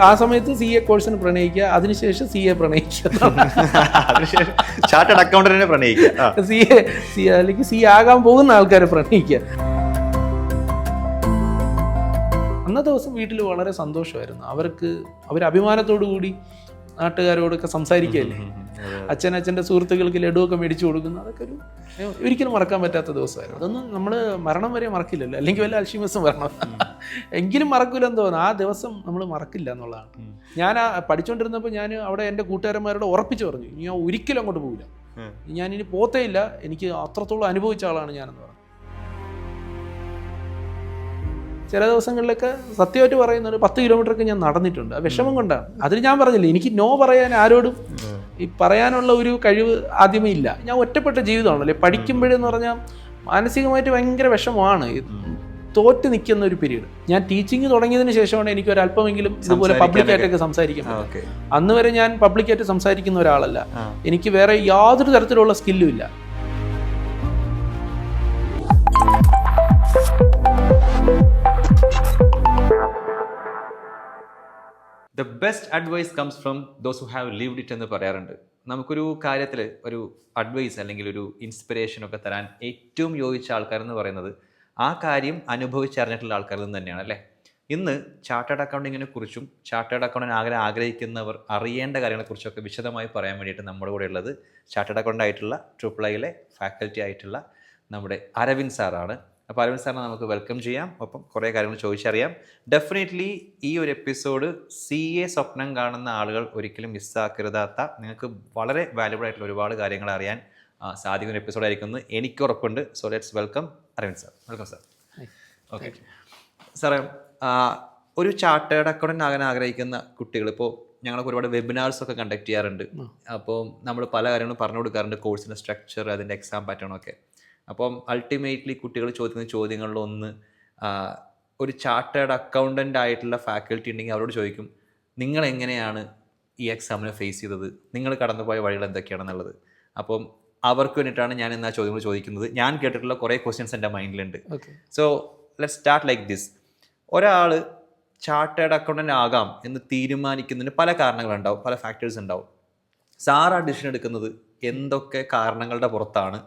ആ സമയത്ത് CA കോഴ്സിന് പ്രണയിക്കുക, അതിനുശേഷം CA പ്രണയിക്കുക, അതിനുശേഷം ചാർട്ടേഡ് അക്കൗണ്ടന്റിനെ പ്രണയിക്കുക, CA അല്ലെങ്കിൽ CA ആകാൻ പോകുന്ന ആൾക്കാരെ പ്രണയിക്കുക. അന്നത്തെ ദിവസം വീട്ടിൽ വളരെ സന്തോഷമായിരുന്നു. അവർ അഭിമാനത്തോടു കൂടി നാട്ടുകാരോടൊക്കെ സംസാരിക്കുകയല്ലേ. അച്ഛൻ്റെ സുഹൃത്തുക്കൾക്ക് ലഡുവൊക്കെ മേടിച്ചു കൊടുക്കുന്നു. അതൊക്കെ ഒരിക്കലും മറക്കാൻ പറ്റാത്ത ദിവസമായിരുന്നു. അതൊന്നും നമ്മൾ മരണം വരെ മറക്കില്ലല്ലോ, അല്ലെങ്കിൽ വല്ല അൽഷിമസും വരണം എങ്കിലും മറക്കില്ലെന്ന് തോന്നുന്നു. ആ ദിവസം നമ്മൾ മറക്കില്ല എന്നുള്ളതാണ്. ഞാൻ പഠിച്ചുകൊണ്ടിരുന്നപ്പോൾ ഞാൻ അവിടെ എൻ്റെ കൂട്ടുകാരന്മാരോട് ഉറപ്പിച്ച് പറഞ്ഞു, ഇനി ഞാൻ ഒരിക്കലും അങ്ങോട്ട് പോകില്ല, ഞാനിനി പോത്തേ ഇല്ല, എനിക്ക് അത്രത്തോളം അനുഭവിച്ച ആളാണ് ഞാനെന്ന് പറഞ്ഞു. ചില ദിവസങ്ങളിലൊക്കെ സത്യമായിട്ട് പറയുന്നത് 10 കിലോമീറ്ററൊക്കെ ഞാൻ നടന്നിട്ടുണ്ട്. ആ വിഷമം കൊണ്ടാണ്. അതിന് ഞാൻ പറഞ്ഞില്ല, എനിക്ക് നോ പറയാൻ ആരോടും ഈ പറയാനുള്ള ഒരു കഴിവ് ആദ്യമേ ഇല്ല. ഞാൻ ഒറ്റപ്പെട്ട ജീവിതമാണല്ലേ. പഠിക്കുമ്പോഴെന്ന് പറഞ്ഞാൽ മാനസികമായിട്ട് ഭയങ്കര വിഷമമാണ്, തോറ്റ് നിൽക്കുന്ന ഒരു പീരീഡ്. ഞാൻ ടീച്ചിങ് തുടങ്ങിയതിന് ശേഷമാണ് എനിക്ക് ഒരല്പമെങ്കിലും ഇതുപോലെ പബ്ലിക്കായിട്ടൊക്കെ സംസാരിക്കാൻ പറ്റും. അന്ന് വരെ ഞാൻ പബ്ലിക്കായിട്ട് സംസാരിക്കുന്ന ഒരാളല്ല. എനിക്ക് വേറെ യാതൊരു തരത്തിലുള്ള സ്കില്ലും ഇല്ല. The best advice comes from those who have lived it എന്ന് പറയാറുണ്ട്. നമുക്കൊരു കാര്യത്തിൽ ഒരു അഡ്വൈസ് അല്ലെങ്കിൽ ഒരു ഇൻസ്പിറേഷൻ ഒക്കെ തരാൻ ഏറ്റവും യോജിച്ച ആൾക്കാരെന്ന് പറയുന്നത് ആ കാര്യം അനുഭവിച്ചറിഞ്ഞിട്ടുള്ള ആൾക്കാരിൽ നിന്ന് തന്നെയാണ് അല്ലേ. ഇന്ന് ചാർട്ടേഡ് അക്കൗണ്ടിങ്ങിനെ കുറിച്ചും ചാർട്ടേഡ് അക്കൗണ്ടിന് ആഗ്രഹിക്കുന്നവർ അറിയേണ്ട കാര്യങ്ങളെക്കുറിച്ചൊക്കെ വിശദമായി പറയാൻ വേണ്ടിയിട്ട് നമ്മുടെ കൂടെ ഉള്ളത് ചാർട്ടേഡ് അക്കൗണ്ട് ആയിട്ടുള്ള IIIലെ ഫാക്കൽറ്റി ആയിട്ടുള്ള നമ്മുടെ അരവിന്ദ് സാറാണ്. അപ്പോൾ അരവിന്ദ് സാറിനെ നമുക്ക് വെൽക്കം ചെയ്യാം, ഒപ്പം കുറേ കാര്യങ്ങൾ ചോദിച്ചറിയാം. ഡെഫിനറ്റ്ലി ഈ ഒരു എപ്പിസോഡ് CA സ്വപ്നം കാണുന്ന ആളുകൾ ഒരിക്കലും മിസ്സാക്കരുതാത്ത, നിങ്ങൾക്ക് വളരെ വാല്യുബിൾ ആയിട്ടുള്ള ഒരുപാട് കാര്യങ്ങൾ അറിയാൻ സാധിക്കുന്ന ഒരു എപ്പിസോഡായിരിക്കും എനിക്ക് ഉറപ്പുണ്ട്. So let's welcome Aravind sir. Welcome sir. Okay സാറേ, ഒരു ചാർട്ടേഡ് അക്കൗണ്ടൻ്റ് ആകാൻ ആഗ്രഹിക്കുന്ന കുട്ടികൾ, ഇപ്പോൾ ഞങ്ങൾക്ക് ഒരുപാട് വെബിനാർസൊക്കെ കണ്ടക്ട് ചെയ്യാറുണ്ട്. അപ്പോൾ നമ്മൾ പല കാര്യങ്ങളും പറഞ്ഞു കൊടുക്കാറുണ്ട്, കോഴ്സിൻ്റെ സ്ട്രക്ചർ, അതിൻ്റെ എക്സാം പാറ്റേണൊക്കെ. അപ്പം അൾട്ടിമേറ്റ്ലി കുട്ടികൾ ചോദിക്കുന്ന ചോദ്യങ്ങളിലൊന്ന്, ഒരു ചാർട്ടേഡ് അക്കൗണ്ടൻ്റ് ആയിട്ടുള്ള ഫാക്കൽറ്റി ഉണ്ടെങ്കിൽ അവരോട് ചോദിക്കും, നിങ്ങൾ എങ്ങനെയാണ് ഈ എക്സാമിനെ ഫേസ് ചെയ്തത്, നിങ്ങൾ കടന്നുപോയ വഴികൾ എന്തൊക്കെയാണെന്നുള്ളത്. അപ്പം അവർക്ക് വേണ്ടിയിട്ടാണ് ഞാൻ എന്നാ ചോദ്യങ്ങൾ ചോദിക്കുന്നത്. ഞാൻ കേട്ടിട്ടുള്ള കുറേ ക്വസ്റ്റ്യൻസ് എൻ്റെ മൈൻഡിലുണ്ട്. So let's start like this. ഒരാൾ ചാർട്ടേഡ് അക്കൗണ്ടൻ്റ് ആകാം എന്ന് തീരുമാനിക്കുന്നതിന് പല കാരണങ്ങളുണ്ടാവും, പല ഫാക്ടേഴ്സ് ഉണ്ടാവും. സാർ ആ ഡിസിഷൻ എടുക്കുന്നത് എന്തൊക്കെ കാരണങ്ങളുടെ പുറത്താണ്,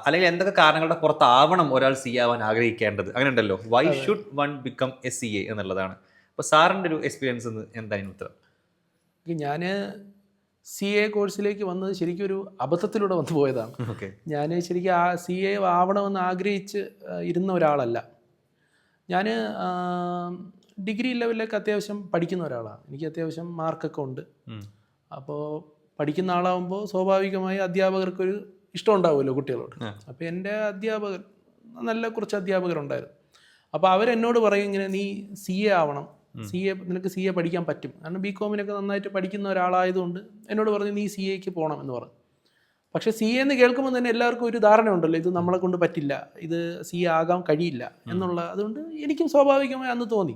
അല്ലെങ്കിൽ എന്തൊക്കെ കാരണങ്ങളുടെ പുറത്താവണം ഒരാൾ CA ആവാൻ ആഗ്രഹിക്കേണ്ടത്? അങ്ങനെ ഉണ്ടല്ലോ, why should one become A CA എന്നുള്ളതാണ്. അപ്പോൾ സാറിൻ്റെ ഒരു എക്സ്പീരിയൻസ് എന്താണ് ഉത്തരം? ഞാൻ CA കോഴ്സിലേക്ക് വന്നത് ശരിക്കും ഒരു അബദ്ധത്തിലൂടെ വന്നു പോയതാണ്. ഞാൻ ശരിക്കും CA ആവണമെന്ന് ആഗ്രഹിച്ച് ഇരുന്ന ഒരാളല്ല. ഞാൻ ഡിഗ്രി ലെവലിലൊക്കെ അത്യാവശ്യം പഠിക്കുന്ന ഒരാളാണ്. എനിക്ക് അത്യാവശ്യം മാർക്കൊക്കെ ഉണ്ട്. അപ്പോൾ പഠിക്കുന്ന ആളാകുമ്പോൾ സ്വാഭാവികമായി അധ്യാപകർക്കൊരു ഇഷ്ടം ഉണ്ടാവുമല്ലോ കുട്ടികളോട്. അപ്പോൾ എൻ്റെ അധ്യാപകർ, നല്ല കുറച്ച് അധ്യാപകരുണ്ടായിരുന്നു. അപ്പോൾ അവരെന്നോട് പറയും, ഇങ്ങനെ നീ CA ആവണം, നിനക്ക് CA പഠിക്കാൻ പറ്റും, കാരണം BComനൊക്കെ നന്നായിട്ട് പഠിക്കുന്ന ഒരാളായതുകൊണ്ട് എന്നോട് പറഞ്ഞു നീ CAക്ക് പോകണം എന്ന് പറഞ്ഞു. പക്ഷേ CA എന്ന് കേൾക്കുമ്പോൾ തന്നെ എല്ലാവർക്കും ഒരു ധാരണ ഉണ്ടല്ലോ, ഇത് നമ്മളെ കൊണ്ട് പറ്റില്ല, ഇത് CA ആകാൻ കഴിയില്ല എന്നുള്ള. അതുകൊണ്ട് എനിക്കും സ്വാഭാവികമായി അന്ന് തോന്നി.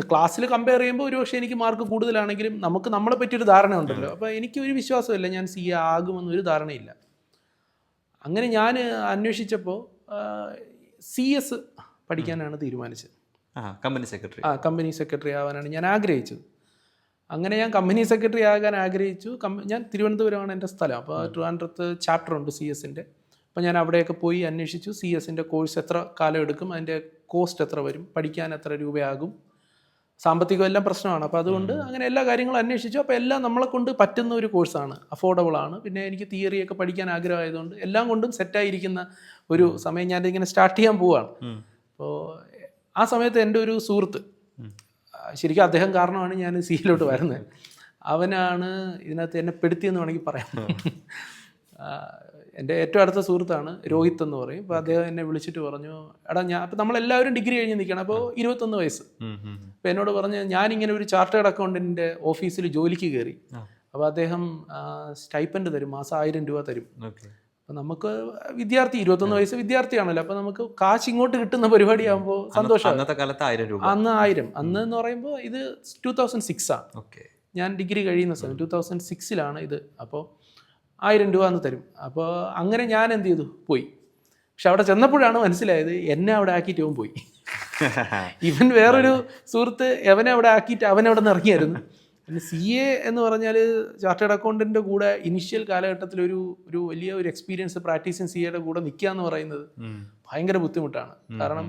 ക്ലാസ്സിൽ കമ്പയർ ചെയ്യുമ്പോൾ ഒരുപക്ഷെ എനിക്ക് മാർക്ക് കൂടുതലാണെങ്കിലും നമുക്ക് നമ്മളെ പറ്റിയൊരു ധാരണ ഉണ്ടല്ലോ. അപ്പോൾ എനിക്കൊരു വിശ്വാസമില്ല ഞാൻ CA ആകുമെന്നൊരു ധാരണയില്ല. അങ്ങനെ ഞാൻ അന്വേഷിച്ചപ്പോൾ CS പഠിക്കാനാണ് തീരുമാനിച്ചത്. കമ്പനി സെക്രട്ടറി ആവാനാണ് ഞാൻ ആഗ്രഹിച്ചത്. അങ്ങനെ ഞാൻ കമ്പനി സെക്രട്ടറി ആകാൻ ആഗ്രഹിച്ചു. ഞാൻ തിരുവനന്തപുരമാണ് എൻ്റെ സ്ഥലം. അപ്പോൾ ട്രിവാൻഡ്രത്ത് ചാപ്റ്റർ ഉണ്ട് CS-ൻ്റെ. അപ്പോൾ ഞാൻ അവിടെയൊക്കെ പോയി അന്വേഷിച്ചു, CS-ൻ്റെ കോഴ്സ് എത്ര കാലം എടുക്കും, അതിൻ്റെ കോസ്റ്റ് എത്ര വരും, പഠിക്കാൻ എത്ര രൂപയാകും, സാമ്പത്തികം എല്ലാം പ്രശ്നമാണ്. അപ്പോൾ അതുകൊണ്ട് അങ്ങനെ എല്ലാ കാര്യങ്ങളും അന്വേഷിച്ചു. അപ്പോൾ എല്ലാം നമ്മളെ കൊണ്ട് പറ്റുന്ന ഒരു കോഴ്സാണ്, അഫോർഡബിൾ ആണ്. പിന്നെ എനിക്ക് തിയറിയൊക്കെ പഠിക്കാൻ ആഗ്രഹമായതുകൊണ്ട് എല്ലാം കൊണ്ടും സെറ്റായിരിക്കുന്ന ഒരു സമയം ഞാനിങ്ങനെ സ്റ്റാർട്ട് ചെയ്യാൻ പോവുകയാണ്. അപ്പോൾ ആ സമയത്ത് എൻ്റെ ഒരു സുഹൃത്ത്, ശരിക്കും അദ്ദേഹം കാരണമാണ് ഞാൻ CAയിലോട്ട് വരുന്നത്. അവനാണ് ഇതിനകത്ത് എന്നെ പെടുത്തിയെന്ന് വേണമെങ്കിൽ പറയാം. എൻ്റെ ഏറ്റവും അടുത്ത സുഹൃത്താണ്, രോഹിത് എന്ന് പറയും. അപ്പോൾ അദ്ദേഹം എന്നെ വിളിച്ചിട്ട് പറഞ്ഞു, എടാ അപ്പോൾ നമ്മളെല്ലാവരും ഡിഗ്രി കഴിഞ്ഞ് നിൽക്കണം. അപ്പോൾ 21 വയസ്സ്. അപ്പോൾ എന്നോട് പറഞ്ഞ്, ഞാനിങ്ങനെ ഒരു ചാർട്ടേഡ് അക്കൗണ്ടൻറ്റിൻ്റെ ഓഫീസിൽ ജോലിക്ക് കയറി. അപ്പോൾ അദ്ദേഹം സ്റ്റൈപ്പൻഡ് തരും, മാസം 1000 രൂപ തരും. അപ്പോൾ നമുക്ക് 21 വയസ്സ് വിദ്യാർത്ഥിയാണല്ലോ, അപ്പോൾ നമുക്ക് കാശ് ഇങ്ങോട്ട് കിട്ടുന്ന പരിപാടിയാകുമ്പോൾ സന്തോഷമാണ്. അന്നത്തെ കാലത്ത് 1000 രൂപ, അന്ന് 1000. അന്ന് എന്ന് പറയുമ്പോൾ ഇത് 2006 ആണ്. ഞാൻ ഡിഗ്രി കഴിയുന്ന സമയം 2006 ഇത്. അപ്പോൾ 1000 രൂപ അന്ന് തരും. അപ്പോൾ അങ്ങനെ ഞാൻ എന്ത് ചെയ്തു, പോയി. പക്ഷെ അവിടെ ചെന്നപ്പോഴാണ് മനസ്സിലായത് എന്നെ അവിടെ ആക്കിയിട്ട് പോയി. ഇവൻ വേറൊരു സുഹൃത്ത് അവനെ അവിടെ ആക്കിയിട്ട് അവൻ അവിടെ നിന്ന് ഇറങ്ങിയായിരുന്നു. പിന്നെ CA എന്ന് പറഞ്ഞാൽ ചാർട്ടേഡ് അക്കൗണ്ടന്റിന്റെ കൂടെ ഇനിഷ്യൽ കാലഘട്ടത്തിൽ ഒരു വലിയ ഒരു എക്സ്പീരിയൻസ് പ്രാക്ടീസിങ് CAയുടെ കൂടെ നിൽക്കുക എന്ന് പറയുന്നത് ഭയങ്കര ബുദ്ധിമുട്ടാണ്. കാരണം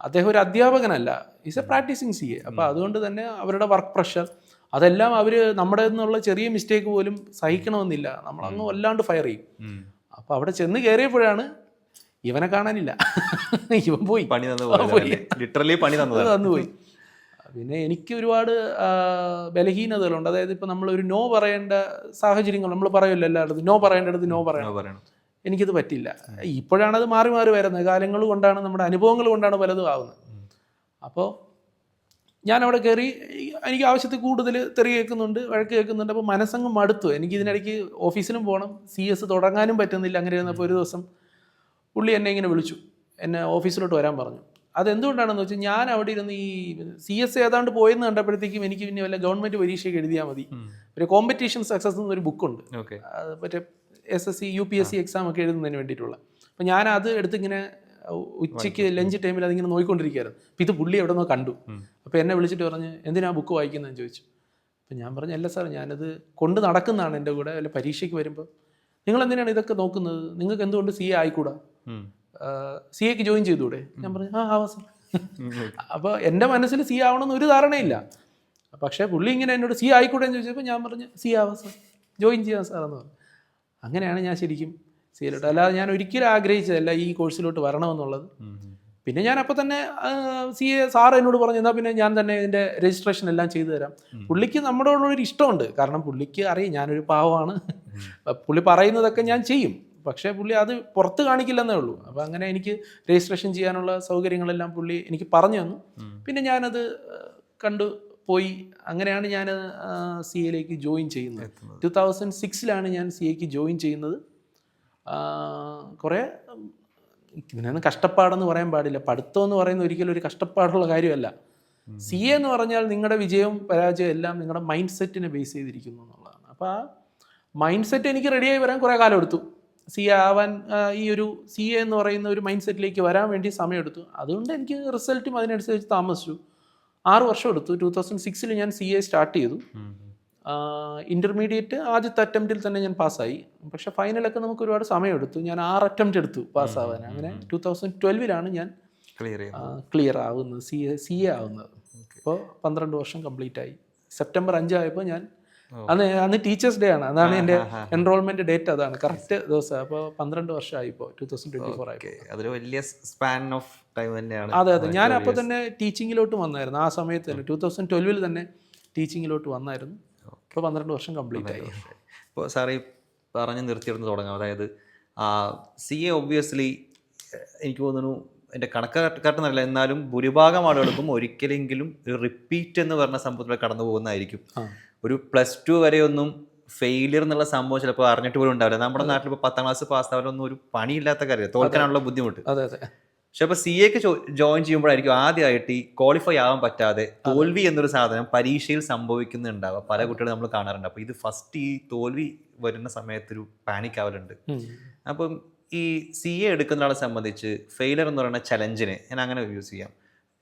അദ്ദേഹം ഒരു അധ്യാപകനല്ല, ഈസ് എ പ്രാക്ടീസിങ് CA. അപ്പോൾ അതുകൊണ്ട് തന്നെ അവരുടെ വർക്ക് പ്രഷർ അതെല്ലാം അവർ നമ്മുടെ നിന്നുള്ള ചെറിയ മിസ്റ്റേക്ക് പോലും സഹിക്കണമെന്നില്ല, നമ്മളങ്ങ് വല്ലാണ്ട് ഫയർ ചെയ്യും. അപ്പോൾ അവിടെ ചെന്ന് കയറിയപ്പോഴാണ് ഇവനെ കാണാനില്ല, ഇവൻ പോയി, പണി ലിറ്ററലി പണി തന്നുപോയി. പിന്നെ എനിക്ക് ഒരുപാട് ബലഹീനതകളുണ്ട്. അതായത് ഇപ്പോൾ നമ്മളൊരു നോ പറയേണ്ട സാഹചര്യങ്ങൾ നമ്മൾ പറയുമല്ലോ, എല്ലായിടത്തും നോ പറയേണ്ടടുത്ത് നോ പറയണം. എനിക്കത് പറ്റില്ല. ഇപ്പോഴാണത് മാറി മാറി വരുന്നത്, കാലങ്ങൾ കൊണ്ടാണ്, നമ്മുടെ അനുഭവങ്ങൾ കൊണ്ടാണ് പലതും ആവുന്നത്. അപ്പോൾ ഞാനവിടെ കയറി, എനിക്ക് ആവശ്യത്തിൽ കൂടുതൽ തെറി കേൾക്കുന്നുണ്ട്, വഴക്ക് കേൾക്കുന്നുണ്ട്. അപ്പോൾ മനസ്സങ്ങ് മടുത്തു. എനിക്ക് ഇതിനിടയ്ക്ക് ഓഫീസിലും പോകണം, CS തുടങ്ങാനും പറ്റുന്നില്ല. അങ്ങനെ ഇരുന്നപ്പോൾ ഒരു ദിവസം പുള്ളി എന്നെ ഇങ്ങനെ വിളിച്ചു, എന്നെ ഓഫീസിലോട്ട് വരാൻ പറഞ്ഞു. അതെന്തുകൊണ്ടാണെന്ന് വെച്ചാൽ ഞാൻ അവിടെ ഇരുന്ന് ഈ CS ഏതാണ്ട് പോയെന്ന് കണ്ടപ്പോഴത്തേക്കും എനിക്ക് പിന്നെ വല്ല ഗവൺമെൻറ് പരീക്ഷയ്ക്ക് എഴുതിയാൽ മതി. ഒരു കോമ്പറ്റീഷൻ സക്സസ് എന്നൊരു ബുക്കുണ്ട്, മറ്റേ SSC UPSC എക്സാം ഒക്കെ എഴുതുന്നതിന് വേണ്ടിയിട്ടുള്ള. അപ്പോൾ ഞാൻ അത് എടുത്തിങ്ങനെ ഉച്ചയ്ക്ക് ലഞ്ച് ടൈമിൽ അതിങ്ങനെ നോക്കിക്കൊണ്ടിരിക്കുകയായിരുന്നു. അപ്പോൾ ഇത് പുള്ളി എവിടെ നിന്നോ കണ്ടു. അപ്പോൾ എന്നെ വിളിച്ചിട്ട് പറഞ്ഞ് എന്തിനാ ബുക്ക് വായിക്കുന്നതെന്ന് ചോദിച്ചു. അപ്പോൾ ഞാൻ പറഞ്ഞു, അല്ല സാർ, ഞാനത് കൊണ്ട് നടക്കുന്നതാണ് എൻ്റെ കൂടെ, അല്ല പരീക്ഷയ്ക്ക് വരുമ്പോൾ. നിങ്ങൾ എന്തിനാണ് ഇതൊക്കെ നോക്കുന്നത്, നിങ്ങൾക്ക് എന്തുകൊണ്ട് CA ആയിക്കൂടാ, CAക്ക് ജോയിൻ ചെയ്തുകൂടെ? ഞാൻ പറഞ്ഞു ആവാ സാർ. അപ്പോൾ എൻ്റെ മനസ്സിൽ CA ആവണമെന്ന് ഒരു ധാരണയില്ല. പക്ഷേ പുള്ളി ഇങ്ങനെ എന്നോട് CA ആയിക്കൂടെ എന്ന് ചോദിച്ചപ്പോൾ ഞാൻ പറഞ്ഞു CA ആവാം സാർ, ജോയിൻ ചെയ്യാം സാർ എന്ന് പറഞ്ഞു. അങ്ങനെയാണ് ഞാൻ ശരിക്കും CAയിലോട്ട്, അല്ലാതെ ഞാൻ ഒരിക്കലും ആഗ്രഹിച്ചതല്ല ഈ കോഴ്സിലോട്ട് വരണമെന്നുള്ളത്. പിന്നെ ഞാൻ അപ്പോൾ തന്നെ CA സാർ എന്നോട് പറഞ്ഞു, എന്നാൽ പിന്നെ ഞാൻ തന്നെ ഇതിൻ്റെ രജിസ്ട്രേഷൻ എല്ലാം ചെയ്തു തരാം. പുള്ളിക്ക് നമ്മളോടൊരു ഇഷ്ടമുണ്ട്, കാരണം പുള്ളിക്ക് അറിയാം ഞാനൊരു പാവമാണ്, പുള്ളി പറയുന്നതൊക്കെ ഞാൻ ചെയ്യും. പക്ഷേ പുള്ളി അത് പുറത്ത് കാണിക്കില്ലെന്നേ ഉള്ളൂ. അപ്പോൾ അങ്ങനെ എനിക്ക് രജിസ്ട്രേഷൻ ചെയ്യാനുള്ള സൗകര്യങ്ങളെല്ലാം പുള്ളി എനിക്ക് പറഞ്ഞു തന്നു. പിന്നെ ഞാനത് പോയി. അങ്ങനെയാണ് ഞാൻ CAയിലേക്ക് ജോയിൻ ചെയ്യുന്നത്. 2006 ഞാൻ CAക്ക് ജോയിൻ ചെയ്യുന്നത്. കുറേ ഇതിനൊന്നും കഷ്ടപ്പാടെന്ന് പറയാൻ പാടില്ല. പഠിത്തം എന്ന് പറയുന്നത് ഒരിക്കലും ഒരു കഷ്ടപ്പാടുള്ള കാര്യമല്ല. CA എന്ന് പറഞ്ഞാൽ നിങ്ങളുടെ വിജയവും പരാജയവും എല്ലാം നിങ്ങളുടെ മൈൻഡ് സെറ്റിനെ ബേസ് ചെയ്തിരിക്കുന്നു എന്നുള്ളതാണ്. അപ്പോൾ ആ മൈൻഡ് സെറ്റ് എനിക്ക് റെഡിയായി വരാൻ കുറേ കാലം എടുത്തു. CA ആവാൻ ഈ ഒരു CA എന്ന് പറയുന്ന ഒരു മൈൻഡ് സെറ്റിലേക്ക് വരാൻ വേണ്ടി സമയമെടുത്തു. അതുകൊണ്ട് എനിക്ക് റിസൾട്ടും അതിനനുസരിച്ച് താമസിച്ചു. 6 വർഷം എടുത്തു. 2006 ഞാൻ CA സ്റ്റാർട്ട് ചെയ്തു. ഇൻ്റർമീഡിയറ്റ് ആദ്യത്തെ അറ്റംപ്റ്റിൽ തന്നെ ഞാൻ പാസ്സായി. പക്ഷേ ഫൈനലൊക്കെ നമുക്ക് ഒരുപാട് സമയമെടുത്തു. ഞാൻ 6 അറ്റംപ്റ്റ് എടുത്തു പാസ്സാവാൻ. അങ്ങനെ 2012 ഞാൻ ക്ലിയർ ആവുന്നത്, CA ആവുന്നത്. ഇപ്പോൾ 12 വർഷം കംപ്ലീറ്റ് ആയി. സെപ്റ്റംബർ 5 ആയപ്പോൾ ഞാൻ അന്ന് ടീച്ചേഴ്സ് ഡേ ആണ്, അതാണ് എൻ്റെ എൻറോൾമെന്റ് ഡേറ്റ്, അതാണ് കറക്റ്റ് ദിവസം. അപ്പോൾ 12 വർഷമായി ഇപ്പോൾ 2024 ആയി. അതൊരു വലിയ സ്പാൻ ഓഫ് ടൈം തന്നെയാണ്. അതെ. ഞാൻ അപ്പോൾ തന്നെ ടീച്ചിങ്ങിലോട്ട് വന്നായിരുന്നു. ആ സമയത്ത് തന്നെ 2012 തന്നെ ടീച്ചിങ്ങിലോട്ട് വന്നായിരുന്നു. ഇപ്പോൾ 12 വർഷം കംപ്ലീറ്റ് ആയി. ഇപ്പോൾ സാറ് പറഞ്ഞ് നിർത്തിയെടുത്ത് തുടങ്ങാം. അതായത് CA ഒബ്വിയസ്ലി എനിക്ക് തോന്നുന്നു, എൻ്റെ കണക്കാട്ടെന്നല്ല, എന്നാലും ഭൂരിഭാഗം ആളുകൾക്കും ഒരിക്കലെങ്കിലും ഒരു റിപ്പീറ്റ് എന്ന് പറഞ്ഞ സംഭവത്തിലൂടെ കടന്നു പോകുന്നതായിരിക്കും. ഒരു +2 വരെയൊന്നും ഫെയിലിയർ എന്നുള്ള സംഭവം ചിലപ്പോൾ അറിഞ്ഞിട്ട് പോലും ഉണ്ടാവില്ല. നമ്മുടെ നാട്ടിൽ ഇപ്പോൾ 10ാം ക്ലാസ് പാസ്സാവാനൊന്നും ഒരു പണിയില്ലാത്ത കാര്യം, തോൽക്കാനുള്ള ബുദ്ധിമുട്ട്. പക്ഷെ അപ്പോൾ CAക്ക് ജോയിൻ ചെയ്യുമ്പോഴായിരിക്കും ആദ്യമായിട്ട് ഈ ക്വാളിഫൈ ആവാൻ പറ്റാതെ തോൽവി എന്നൊരു സാധനം പരീക്ഷയിൽ സംഭവിക്കുന്നുണ്ടാവുക. പല കുട്ടികളും നമ്മൾ കാണാറുണ്ട്. അപ്പോൾ ഇത് ഫസ്റ്റ് ഈ തോൽവി വരുന്ന സമയത്തൊരു പാനിക് ആവലുണ്ട്. അപ്പം ഈ CA എടുക്കുന്ന ആളെ സംബന്ധിച്ച് ഫെയിലിയർ എന്ന് പറയുന്ന ചലഞ്ചിനെ ഞാൻ അങ്ങനെ യൂസ് ചെയ്യാം,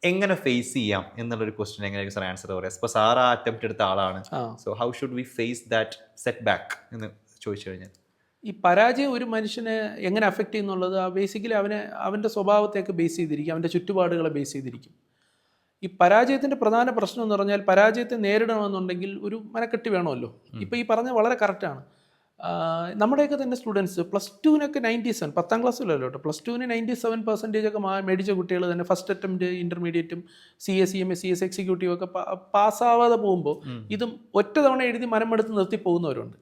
എങ്ങനെ ഫേസ് ചെയ്യാം എന്നുള്ളൊരു ക്വസ്റ്റ്യൻ എങ്ങനെയായിരിക്കും സാർ ആൻസർ പറയാം? ഇപ്പോൾ സാർ ആ അറ്റംപ്റ്റ് എടുത്ത ആളാണ്, so how should we face that setback എന്ന് ചോദിച്ചു കഴിഞ്ഞാൽ? ഈ പരാജയം ഒരു മനുഷ്യനെ എങ്ങനെ അഫക്റ്റ് ചെയ്യുന്നുള്ളത് ബേസിക്കലി അവൻ്റെ സ്വഭാവത്തെയൊക്കെ ബേസ് ചെയ്തിരിക്കും, അവൻ്റെ ചുറ്റുപാടുകളെ ബേസ് ചെയ്തിരിക്കും. ഈ പരാജയത്തിൻ്റെ പ്രധാന പ്രശ്നം എന്ന് പറഞ്ഞാൽ, പരാജയത്തെ നേരിടണമെന്നുണ്ടെങ്കിൽ ഒരു മനക്കെട്ടി വേണമല്ലോ. ഇപ്പോൾ ഈ പറഞ്ഞ വളരെ കറക്റ്റാണ്. നമ്മുടെയൊക്കെ തന്നെ സ്റ്റുഡൻസ് +2-നൊക്കെ 97, 10ാം ക്ലാസ്സിലല്ലോ കേട്ടോ, +2-ന് 97% ഒക്കെ മേടിച്ച കുട്ടികൾ തന്നെ ഫസ്റ്റ് അറ്റംപ്റ്റ് ഇൻ്റർമീഡിയറ്റും CA CMA CS എക്സിക്യൂട്ടീവ് ഒക്കെ പാസ്സാവാതെ പോകുമ്പോൾ ഇതും ഒറ്റ തവണ എഴുതി മനമെടുത്ത് നിർത്തി പോകുന്നവരുണ്ട്.